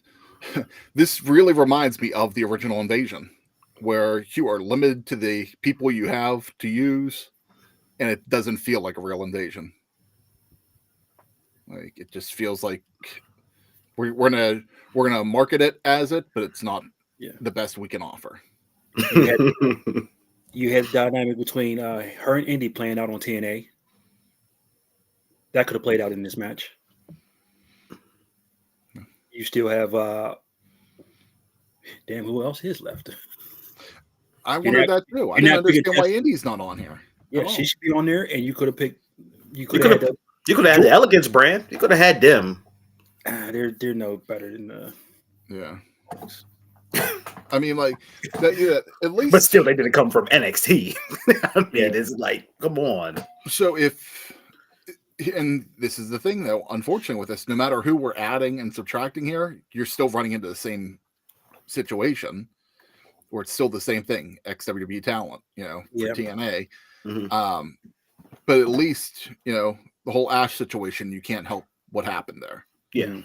really reminds me of the original Invasion, where you are limited to the people you have to use, and it doesn't feel like a real invasion. Like it just feels like we're gonna market it as it, but it's not the best we can offer. You had the dynamic between her and Indy playing out on TNA. That could have played out in this match. You still have damn, who else is left? I wondered that too. I didn't understand why Indy's not on here. Yeah, she should be on there, and you could have picked. You could have had the Elegance brand. You could have had them. They're no better than yeah. I mean, like that. Yeah, at least. But still, they didn't come from NXT. It's like, come on. So and this is the thing, though. Unfortunately, with this, no matter who we're adding and subtracting here, you're still running into the same situation, where it's still the same thing. XWB talent, for TNA. Mm-hmm. But at least the whole Ash situation, you can't help what happened there. Yeah.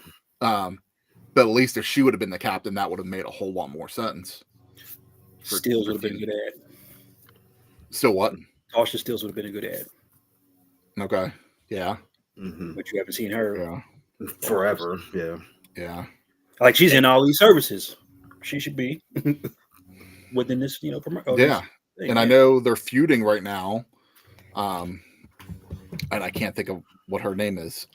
But at least if she would have been the captain, that would have made a whole lot more sense. Steels would have been a good ad. Still what? Tasha Steels would have been a good ad. Okay. Yeah. Mm-hmm. But you haven't seen her forever. Yeah. Yeah. Like she's in all these services. She should be within this, yeah. Thing. And I know they're feuding right now. And I can't think of what her name is.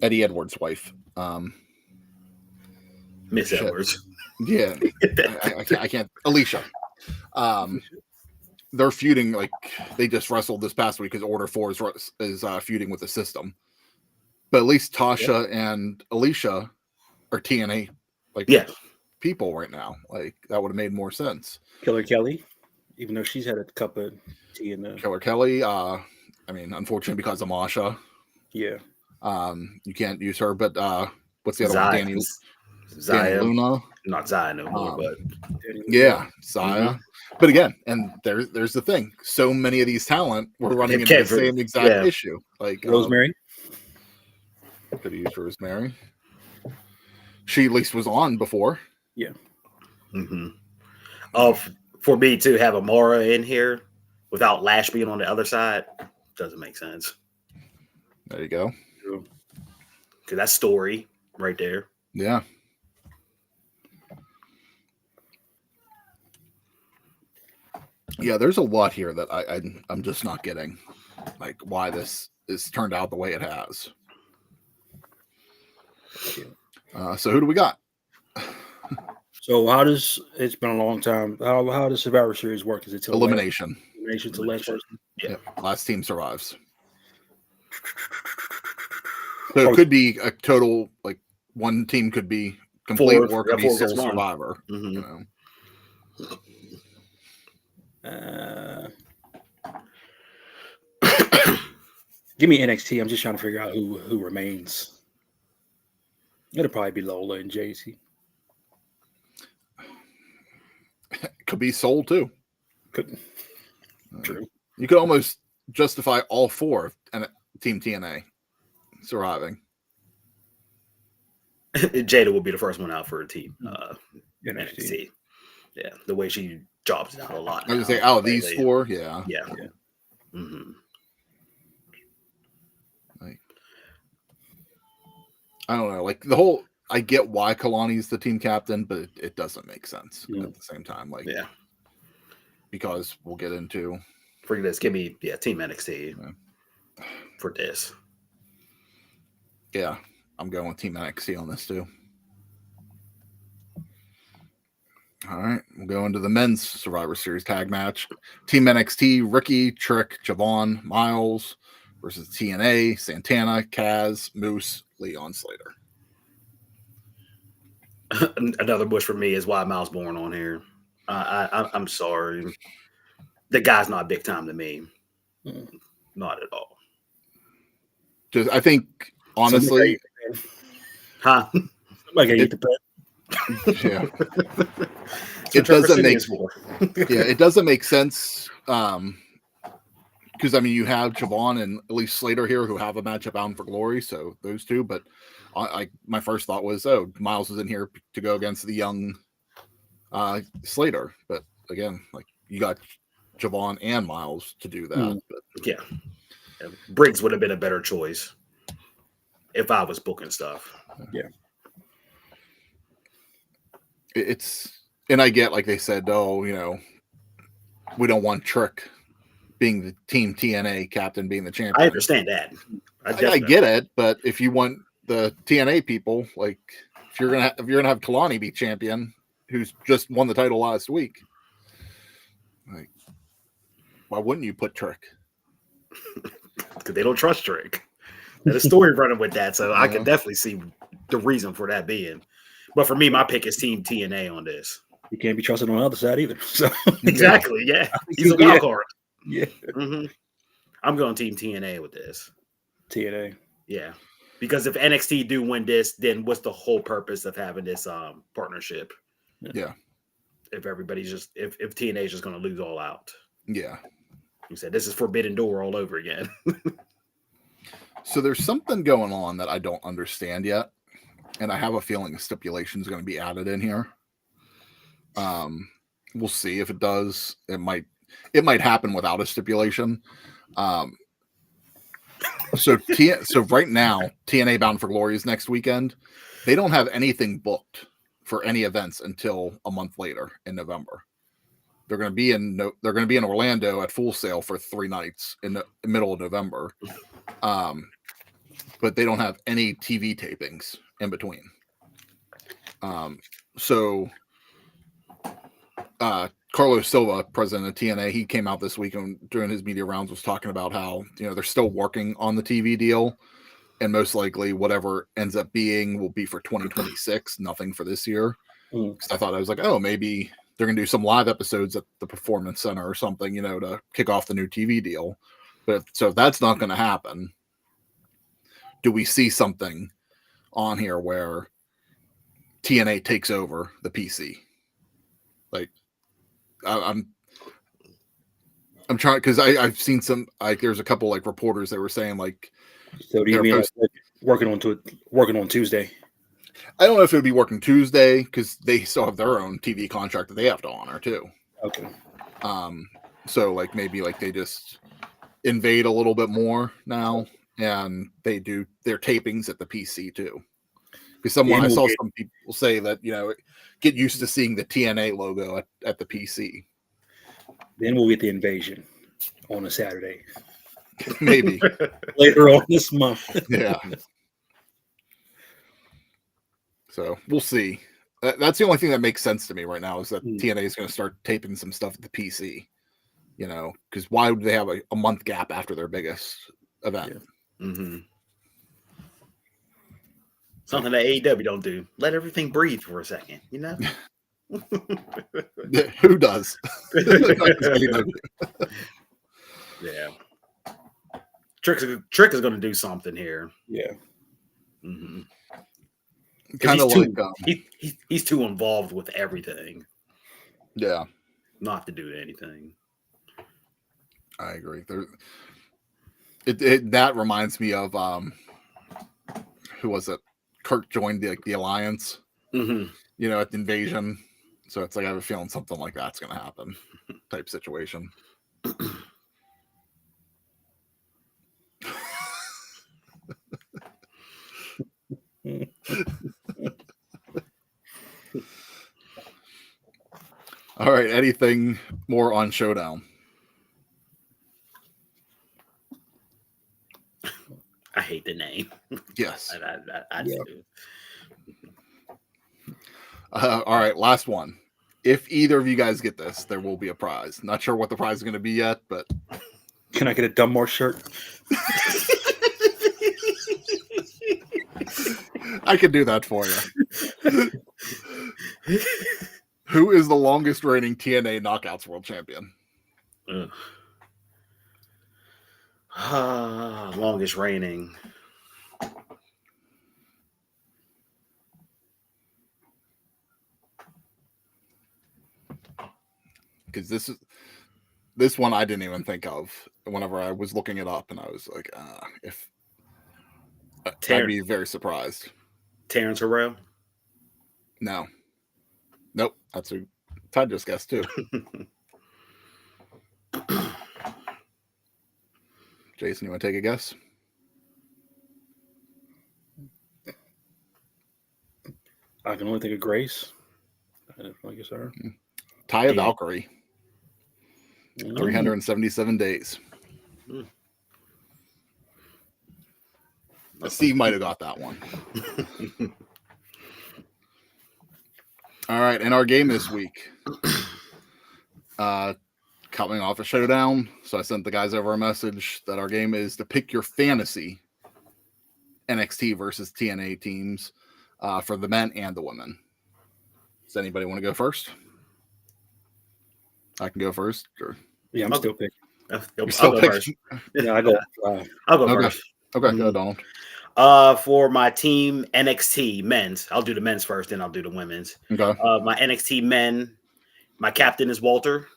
Eddie Edwards' wife. Miss Edwards. Yeah. I can't. Alicia. They're feuding, like they just wrestled this past week because Order 4 is feuding with the system. But at least Tasha and Alicia are TNA people right now. Like that would have made more sense. Killer Kelly, even though she's had a cup of tea in the Killer Kelly, unfortunately because of Masha. Yeah. You can't use her, but what's the other Zaya. one? Danny Luna. Not Zaya no more, but yeah, Zaya. Mm-hmm. But again, and there's the thing. So many of these talent were running into the same exact issue. Like Rosemary. Could have used Rosemary. She at least was on before. Yeah. Mm-hmm. For me to have Amara in here without Lash being on the other side doesn't make sense. There you go. Because that's story right there. Yeah. Yeah, there's a lot here that I'm just not getting, like why this is turned out the way it has. So who do we got? So it's been a long time. How does Survivor Series work? Is it elimination? Elimination to last person? Yeah. Last team survives. So it could be a total, like one team could be complete or could be sole survivor. Mm-hmm. Give me NXT. I'm just trying to figure out who remains. It'll probably be Lola and JC. Could be Soul too. True. You could almost justify all 4 of Team TNA surviving. Jada will be the first one out for a team. NXT. Yeah, the way she drops it out a lot. I was gonna say, out of these 4, yeah. Mm-hmm. Like, I don't know. Like the whole, I get why Kalani's the team captain, but it doesn't make sense at the same time. Like, because we'll get into. For this, give me Team NXT for this. Yeah, I'm going with Team NXT on this too. All right, we'll go into the men's Survivor Series tag match. Team NXT, Ricky, Trick, Javon, Miles versus TNA, Santana, Kaz, Moose, Leon Slater. Another bush for me is why Miles Born on here. I'm sorry. The guy's not big time to me. Not at all. Just, I think, honestly, Somebody eat the pet. Yeah. It doesn't make it doesn't make sense. Because I mean, you have Javon and at least Slater here who have a matchup bound for glory, so those two. But my first thought was, Miles is in here to go against the young Slater. But again, like you got Javon and Miles to do that. But Briggs would have been a better choice if I was booking stuff. Yeah. And I get, like they said, we don't want Trick being the Team TNA captain, being the champion. I understand that. I get it, but if you want the TNA people, like if you're gonna have Kalani be champion, who's just won the title last week, like why wouldn't you put Trick? Because they don't trust Trick. There's a story running with that, so I can definitely see the reason for that being. But for me, my pick is Team TNA on this. You can't be trusted on the other side either. So exactly, he's a wild card. Yeah, I'm going Team TNA with this. TNA, because if NXT do win this, then what's the whole purpose of having this partnership? Yeah, if everybody's just if TNA is just going to lose all out. Yeah, you said this is Forbidden Door all over again. So there's something going on that I don't understand yet. And I have a feeling a stipulation is going to be added in here. We'll see if it does. It might happen without a stipulation. So right now, TNA Bound for Glory is next weekend. They don't have anything booked for any events until a month later in November. They're going to be in Orlando at Full Sail for 3 nights in the middle of November. But they don't have any TV tapings in between. Carlos Silva, president of TNA, he came out this week and during his media rounds was talking about how, they're still working on the TV deal and most likely whatever ends up being will be for 2026, nothing for this year. Because I thought, I was like, maybe they're going to do some live episodes at the Performance Center or something, to kick off the new TV deal. But if that's not going to happen, do we see something on here where TNA takes over the PC? Like, I'm trying, because I've seen some, like, there's a couple like reporters that were saying like, so do you mean working on Tuesday? I don't know if it would be working Tuesday because they still have their own TV contract that they have to honor too. Okay. So like maybe like they just invade a little bit more now. And they do their tapings at the PC too. Because I saw some people say that, get used to seeing the TNA logo at the PC. Then we'll get the invasion on a Saturday. Maybe. Later on this month. Yeah. So we'll see. That's the only thing that makes sense to me right now is that TNA is going to start taping some stuff at the PC. Because why would they have a month gap after their biggest event? Yeah. Mm-hmm. Something that AEW don't do. Let everything breathe for a second, Who does? Yeah. Trick is going to do something here. Yeah. Mm-hmm. Kind of like he's too involved with everything. Yeah, not to do anything. I agree. That reminds me of who was it? Kirk joined the Alliance. Mm-hmm. You know, at the Invasion. So it's like I have a feeling something like that's going to happen, type situation. All right. Anything more on Showdown? I hate the name. Yes. I do. All right. Last one. If either of you guys get this, there will be a prize. Not sure what the prize is going to be yet, but can I get a Dunmore shirt? I could do that for you. Who is the longest reigning TNA Knockouts World Champion? Longest reigning. Because this one I didn't even think of whenever I was looking it up, and I was like, if I'd be very surprised. Terrence Harrell? No. Nope. That's who Todd just guessed too. Jason, you want to take a guess? I can only think of Grace. I guess her. Taya Valkyrie. 377 days. Steve might have got that one. All right, in our game this week, coming off a Showdown, so I sent the guys over a message that our game is to pick your fantasy NXT versus TNA teams for the men and the women. Does anybody want to go first? I can go first. Or... Yeah, I'm still picking. I'll go first. Yeah, I go. I'll go first. Okay, go Donald. For my team NXT men's, I'll do the men's first, then I'll do the women's. Okay. My NXT men, my captain is Walter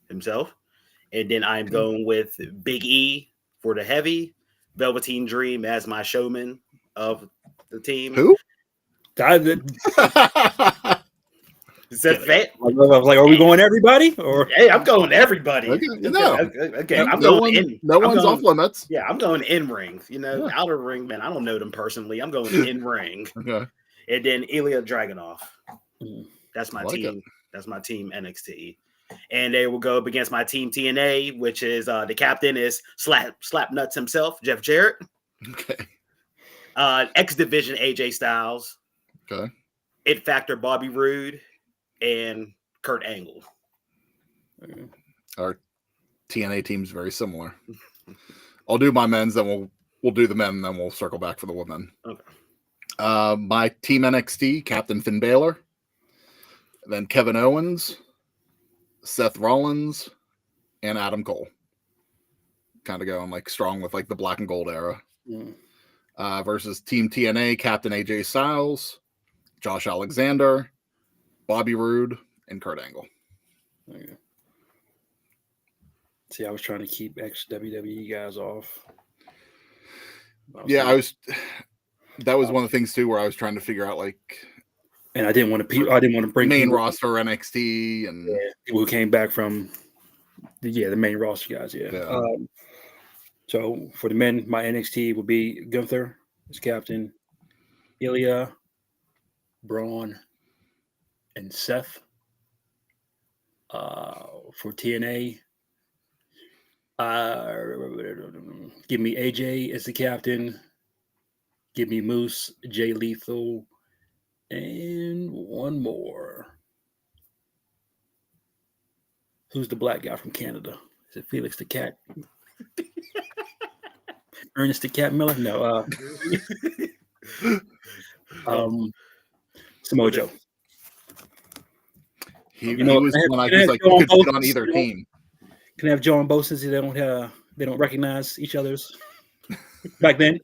himself, and then I'm going with Big E for the heavy, Velveteen Dream as my showman of the team. Who? Is that fair? I was like, are we going everybody? Or hey, I'm going everybody. Okay, I'm going in. No one's off limits. Yeah, I'm going in ring. You know, outer ring, man. I don't know them personally. I'm going in ring. Okay. And then Ilya Dragunov. That's my team. It. That's my team NXT. And they will go up against my team TNA, which is the captain is Slap Nuts himself, Jeff Jarrett. Okay. X Division AJ Styles. Okay. It Factor Bobby Roode and Kurt Angle. Our TNA team's very similar. I'll do my men's, then we'll do the men, and then we'll circle back for the women. Okay. My team NXT, Captain Finn Balor, then Kevin Owens, Seth Rollins, and Adam Cole. Kind of going like strong with like the black and gold era. Versus Team TNA, Captain AJ Styles, Josh Alexander, Bobby Roode, and Kurt Angle. Okay. See, I was trying to keep ex-WWE guys off. That was one of the things too, where I was trying to figure out like, and I didn't want to bring main people, roster NXT and people who came back from the main roster guys. Yeah. So for the men, my NXT would be Gunther as captain, Ilya, Braun, and Seth. For TNA, give me AJ as the captain. Give me Moose, Jay Lethal, and one more. Who's the black guy from Canada? Is it Felix the Cat? Ernest the Cat Miller? No. Samoa Joe. He was one I was like, you could put on either team. Can I have Joe and Bo since they don't they don't recognize each other's back then.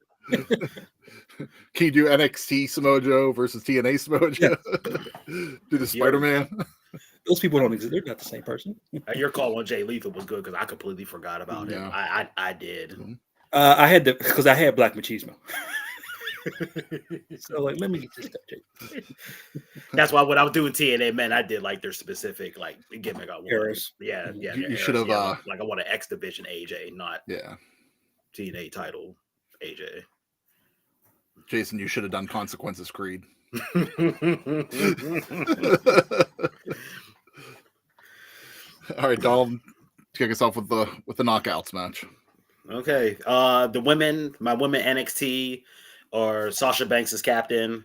Can you do NXT Samoa Joe versus TNA Samoa Joe? Do the Spider-Man? Those people don't exist. They're not the same person. Your call on Jay Lethal was good because I completely forgot about him. I did. I had because I had Black Machismo. So like, let me get this stuff, Jay. That's why when I was doing TNA, man, I did like their specific like gimmick. I wanted. Yeah. You should have like I want an X Division AJ, not TNA title AJ. Jason, you should have done Consequences Creed. All right, Donald, kick us off with the knockouts match. Okay. The women, my women NXT are Sasha Banks as captain.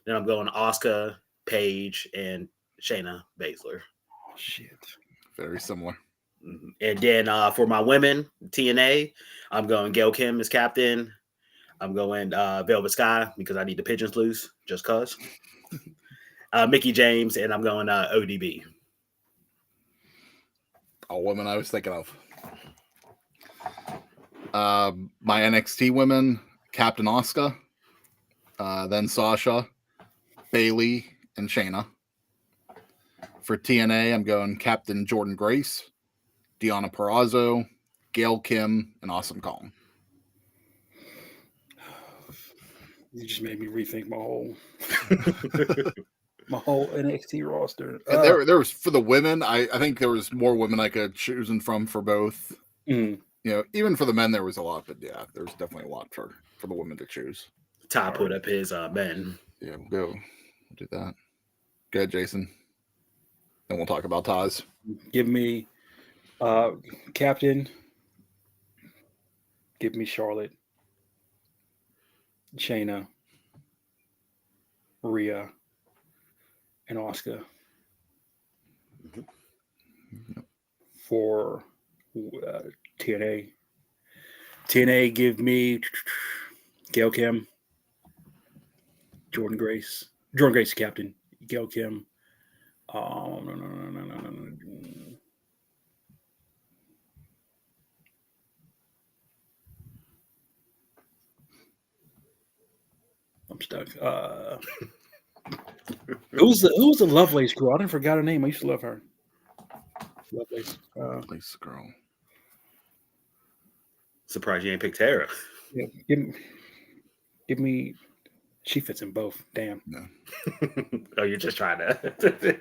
Then I'm going Asuka, Paige, and Shayna Baszler. Oh shit. Very similar. And then for my women, TNA, I'm going Gail Kim as captain. I'm going Velvet Sky because I need the pigeons loose, just cause. Mickey James, and I'm going ODB. All women I was thinking of. My NXT women, Captain Asuka, then Sasha, Bailey, and Shayna. For TNA, I'm going Captain Jordan Grace, Deonna Purrazzo, Gail Kim, and Awesome Kong. You just made me rethink my whole NXT roster. There was for the women. I think there was more women I could choose from for both. Mm. You know, even for the men there was a lot, but yeah, there's definitely a lot for the women to choose. Ty put up his men. Yeah, we'll do that. Go ahead, Jason. Then we'll talk about Taz. Give me Captain. Give me Charlotte. Shayna, Rhea, and Asuka. For TNA. TNA, give me Gail Kim, Jordan Grace. Jordan Grace, captain. Gail Kim. No. I'm stuck. Who's the Lovelace girl? I didn't forget her name. I used to love her. Lovelace. Lovelace girl. Surprised you ain't picked Tara. Yeah, give me. She fits in both. Damn. No. Oh, you're just trying to.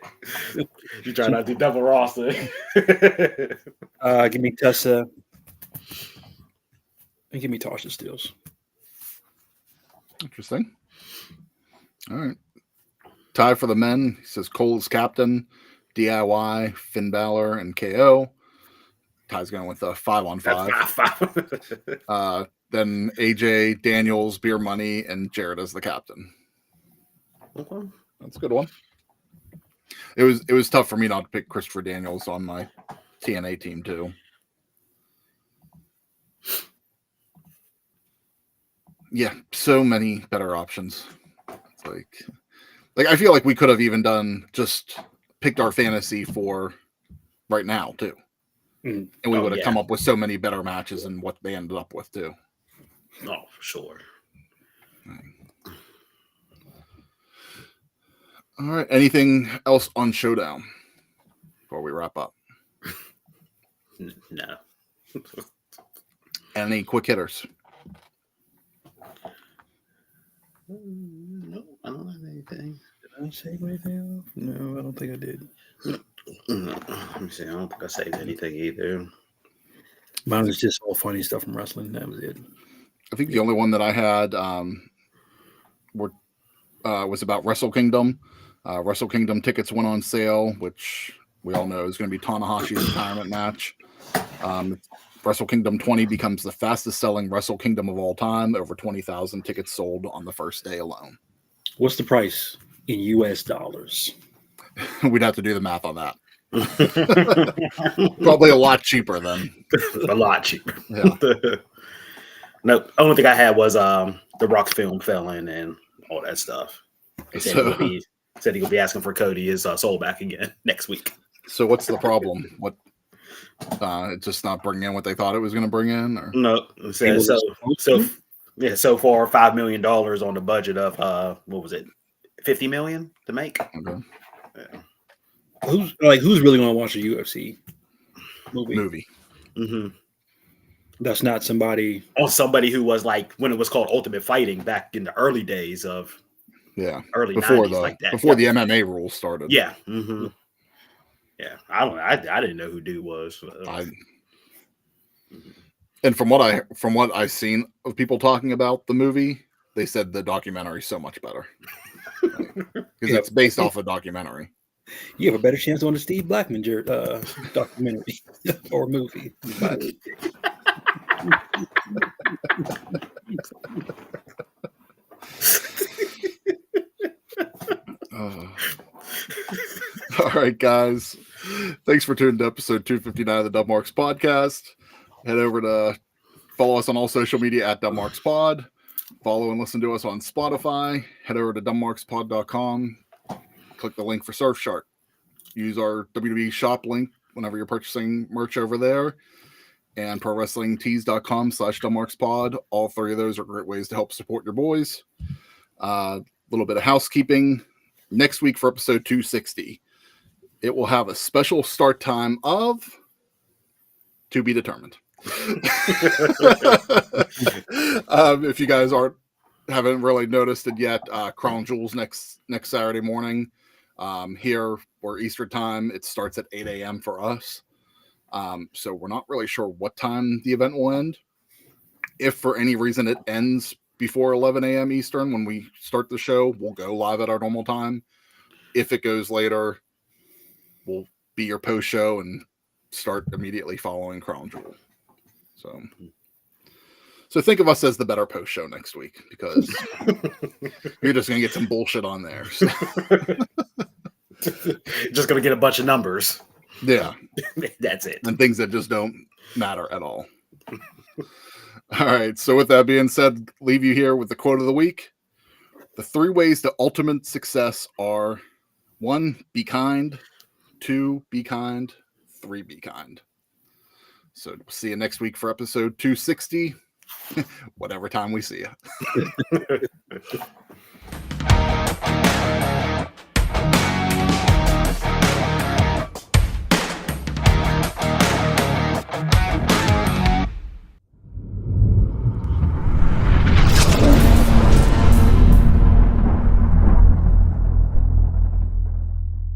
You're trying not to do double roster. Give me Tessa. And give me Tasha Steelz. Interesting. All right. Tie for the men. He says Cole's captain, DIY, Finn Balor, and KO. Ty's going with a 5-on-5. Then AJ, Daniels, Beer Money, and Jarrett as the captain. Okay. That's a good one. It was tough for me not to pick Christopher Daniels on my TNA team too. Yeah, so many better options. It's like I feel like we could have even just picked our fantasy for right now too. And we would have come up with so many better matches than what they ended up with too. Oh, for sure. All right. Anything else on Showdown before we wrap up? No. Any quick hitters? No, I don't have anything. Did I save anything? No, I don't think I did. Let me see. I don't think I saved anything either. Mine was just all funny stuff from wrestling. That was it. I think the only one that I had was about Wrestle Kingdom. Wrestle Kingdom tickets went on sale, which we all know is going to be Tanahashi's retirement match. Wrestle Kingdom 20 becomes the fastest selling Wrestle Kingdom of all time. Over 20,000 tickets sold on the first day alone. What's the price in US dollars? We'd have to do the math on that. Probably a lot cheaper then. A lot cheaper. Yeah. Nope. The only thing I had was the Rock's film fell in and all that stuff. He said he's gonna be asking for Cody his soul back again next week. So what's the problem? What It's just not bringing in what they thought it was going to bring in, or No, it says so far $5 million on the budget of what was it, 50 million to make. okay. Yeah. Who's really going to watch a UFC movie? Mm-hmm. That's not somebody. On somebody who was like when it was called Ultimate Fighting back in the early days of early before 90s, like that. Before the MMA rules started. Yeah. Mm-hmm. Yeah. I didn't know who dude was. And from what I've seen of people talking about the movie, they said the documentary is so much better because it's based off a documentary. You have a better chance on the Steve Blackman documentary or movie. All right, guys. Thanks for tuning to episode 259 of the Dumb Marks Podcast. Head over to follow us on all social media at DumbMarksPod. Follow and listen to us on Spotify. Head over to dumbmarkspod.com. Click the link for Surfshark. Use our WWE shop link whenever you're purchasing merch over there. And prowrestlingtees.com/dumbmarkspod. All three of those are great ways to help support your boys. A little bit of housekeeping. Next week for episode 260, it will have a special start time of to be determined. If you guys haven't really noticed it yet, Crown Jewels next Saturday morning. Here or Eastern time, it starts at 8 a.m. for us. So we're not really sure what time the event will end. If for any reason it ends before 11 a.m. Eastern when we start the show, we'll go live at our normal time. If it goes later, we'll be your post show and start immediately following Crown Jewel. So think of us as the better post show next week because you're just going to get some bullshit on there. So. Just going to get a bunch of numbers. Yeah. That's it. And things that just don't matter at all. All right. So with that being said, leave you here with the quote of the week. The 3 ways to ultimate success are 1, be kind, 2, be kind, 3, be kind. So we'll see you next week for episode 260, whatever time we see you.